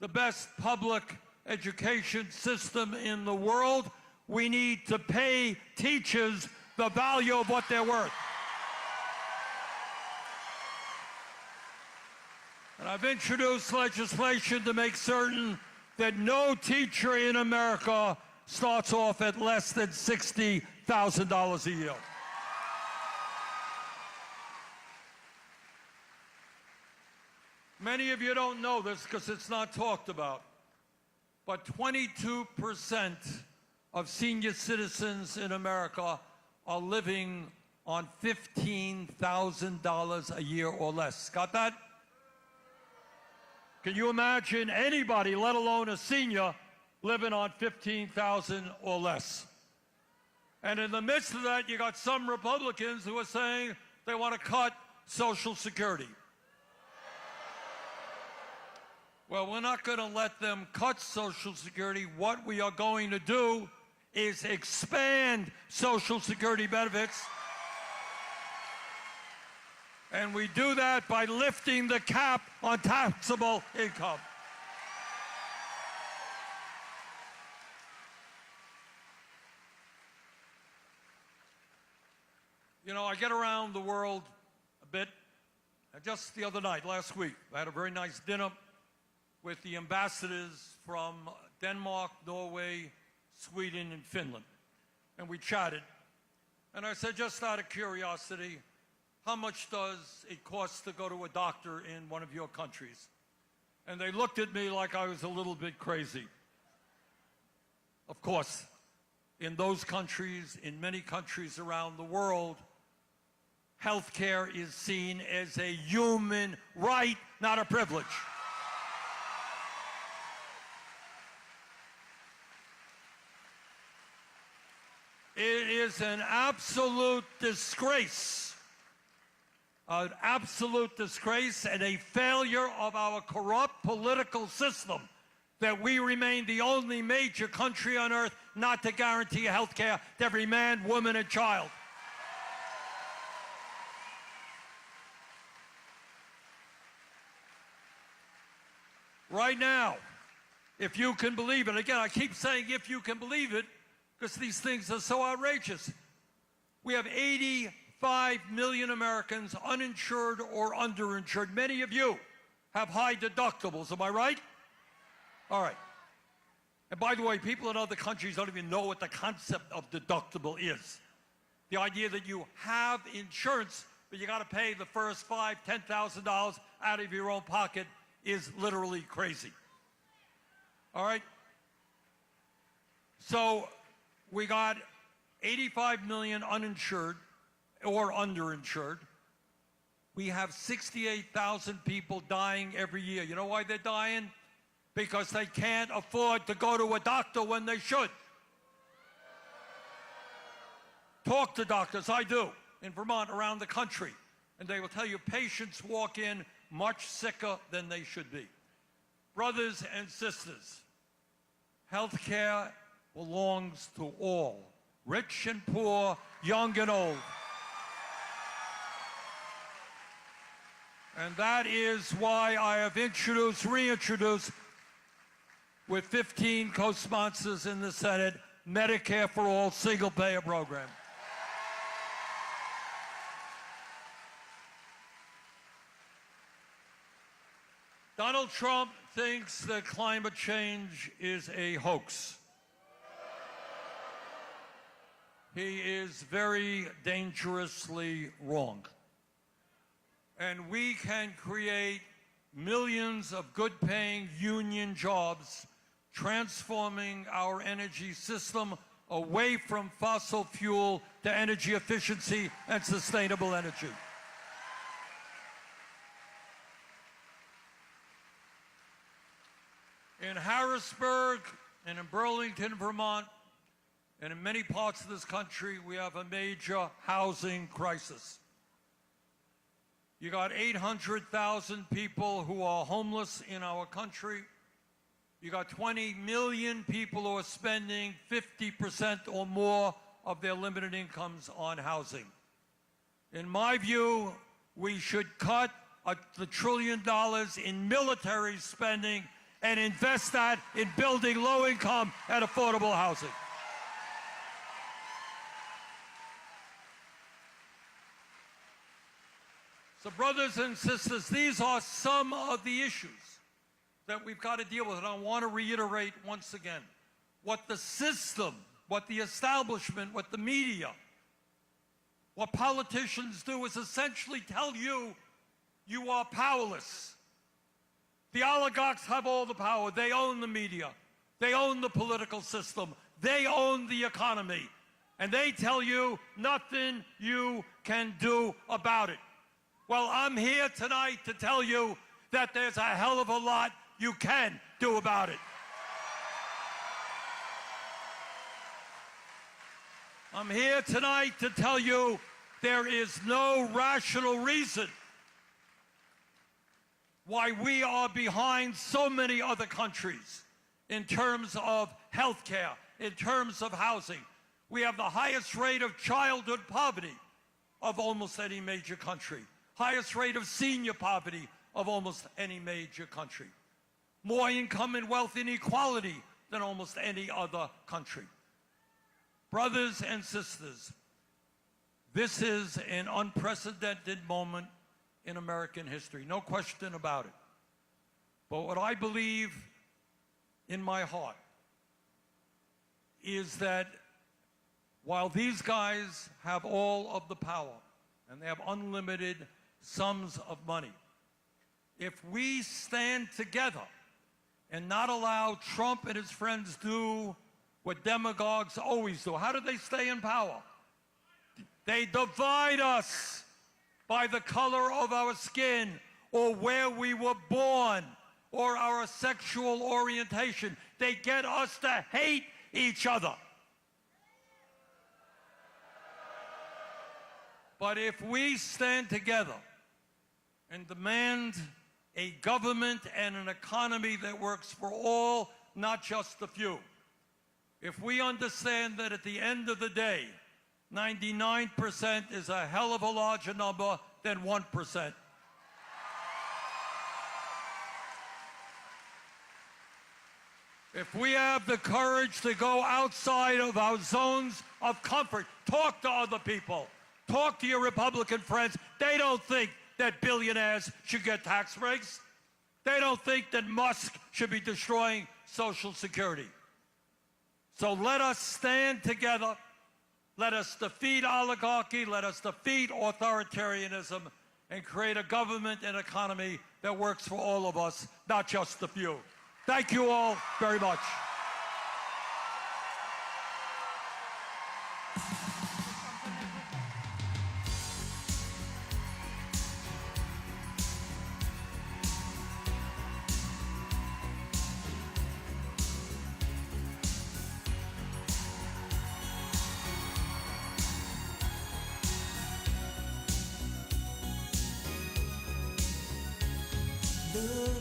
S7: the best public education system in the world, we need to pay teachers the value of what they're worth. And I've introduced legislation to make certain that no teacher in America starts off at less than $60,000 a year. Many of you don't know this because it's not talked about, but 22% of senior citizens in America are living on $15,000 a year or less. Got that? Can you imagine anybody, let alone a senior, living on $15,000 or less? And in the midst of that, you got some Republicans who are saying they want to cut Social Security. Well, we're not going to let them cut Social Security. What we are going to do is expand Social Security benefits. And we do that by lifting the cap on taxable income. You know, I get around the world a bit. Just the other night, last week, I had a very nice dinner with the ambassadors from Denmark, Norway, Sweden, and Finland. And we chatted. And I said, just out of curiosity, how much does it cost to go to a doctor in one of your countries? And they looked at me like I was a little bit crazy. Of course, in those countries, in many countries around the world, healthcare is seen as a human right, not a privilege. It is an absolute disgrace and a failure of our corrupt political system that we remain the only major country on earth not to guarantee health care to every man, woman, and child. Right now, if you can believe it, again, I keep saying if you can believe it, because these things are so outrageous. We have 85 million Americans uninsured or underinsured. Many of you have high deductibles, am I right? All right. And by the way, people in other countries don't even know what the concept of deductible is. The idea that you have insurance, but you got to pay the first $5,000, $10,000 out of your own pocket is literally crazy. All right? So we got 85 million uninsured or underinsured. We have 68,000 people dying every year. You know why they're dying? Because they can't afford to go to a doctor when they should. Talk to doctors, I do, in Vermont, around the country, and they will tell you patients walk in much sicker than they should be. Brothers and sisters, health care belongs to all, rich and poor, young and old. And that is why I have reintroduced, with 15 co-sponsors in the Senate, Medicare for All single-payer program. Donald Trump thinks that climate change is a hoax. he is very dangerously wrong. And we can create millions of good-paying union jobs, transforming our energy system away from fossil fuel to energy efficiency and sustainable energy. In Harrisburg and in Burlington, Vermont, and in many parts of this country, we have a major housing crisis. You got 800,000 people who are homeless in our country. You got 20 million people who are spending 50% or more of their limited incomes on housing. In my view, we should cut the $1 trillion in military spending and invest that in building low-income and affordable housing. So, brothers and sisters, these are some of the issues that we've got to deal with. And I want to reiterate once again, what the system, what the establishment, what the media, what politicians do is essentially tell you, you are powerless. The oligarchs have all the power. They own the media. They own the political system. They own the economy. And they tell you nothing you can do about it. Well, I'm here tonight to tell you that there's a hell of a lot you can do about it. I'm here tonight to tell you there is no rational reason why we are behind so many other countries in terms of health care, in terms of housing. We have the highest rate of childhood poverty of almost any major country. Highest rate of senior poverty of almost any major country. More income and wealth inequality than almost any other country. Brothers and sisters, this is an unprecedented moment in American history, no question about it. But what I believe in my heart is that while these guys have all of the power and they have unlimited sums of money, if we stand together and not allow Trump and his friends do what demagogues always do. How do they stay in power? They divide us by the color of our skin or where we were born or our sexual orientation. They get us to hate each other. But if we stand together and demand a government and an economy that works for all, not just the few, if we understand that at the end of the day, 99% is a hell of a larger number than 1%. If we have the courage to go outside of our zones of comfort, talk to other people, talk to your Republican friends. They don't think that billionaires should get tax breaks. They don't think that Musk should be destroying Social Security. So let us stand together. Let us defeat oligarchy. Let us defeat authoritarianism and create a government and economy that works for all of us, not just the few. Thank you all very much.
S8: Look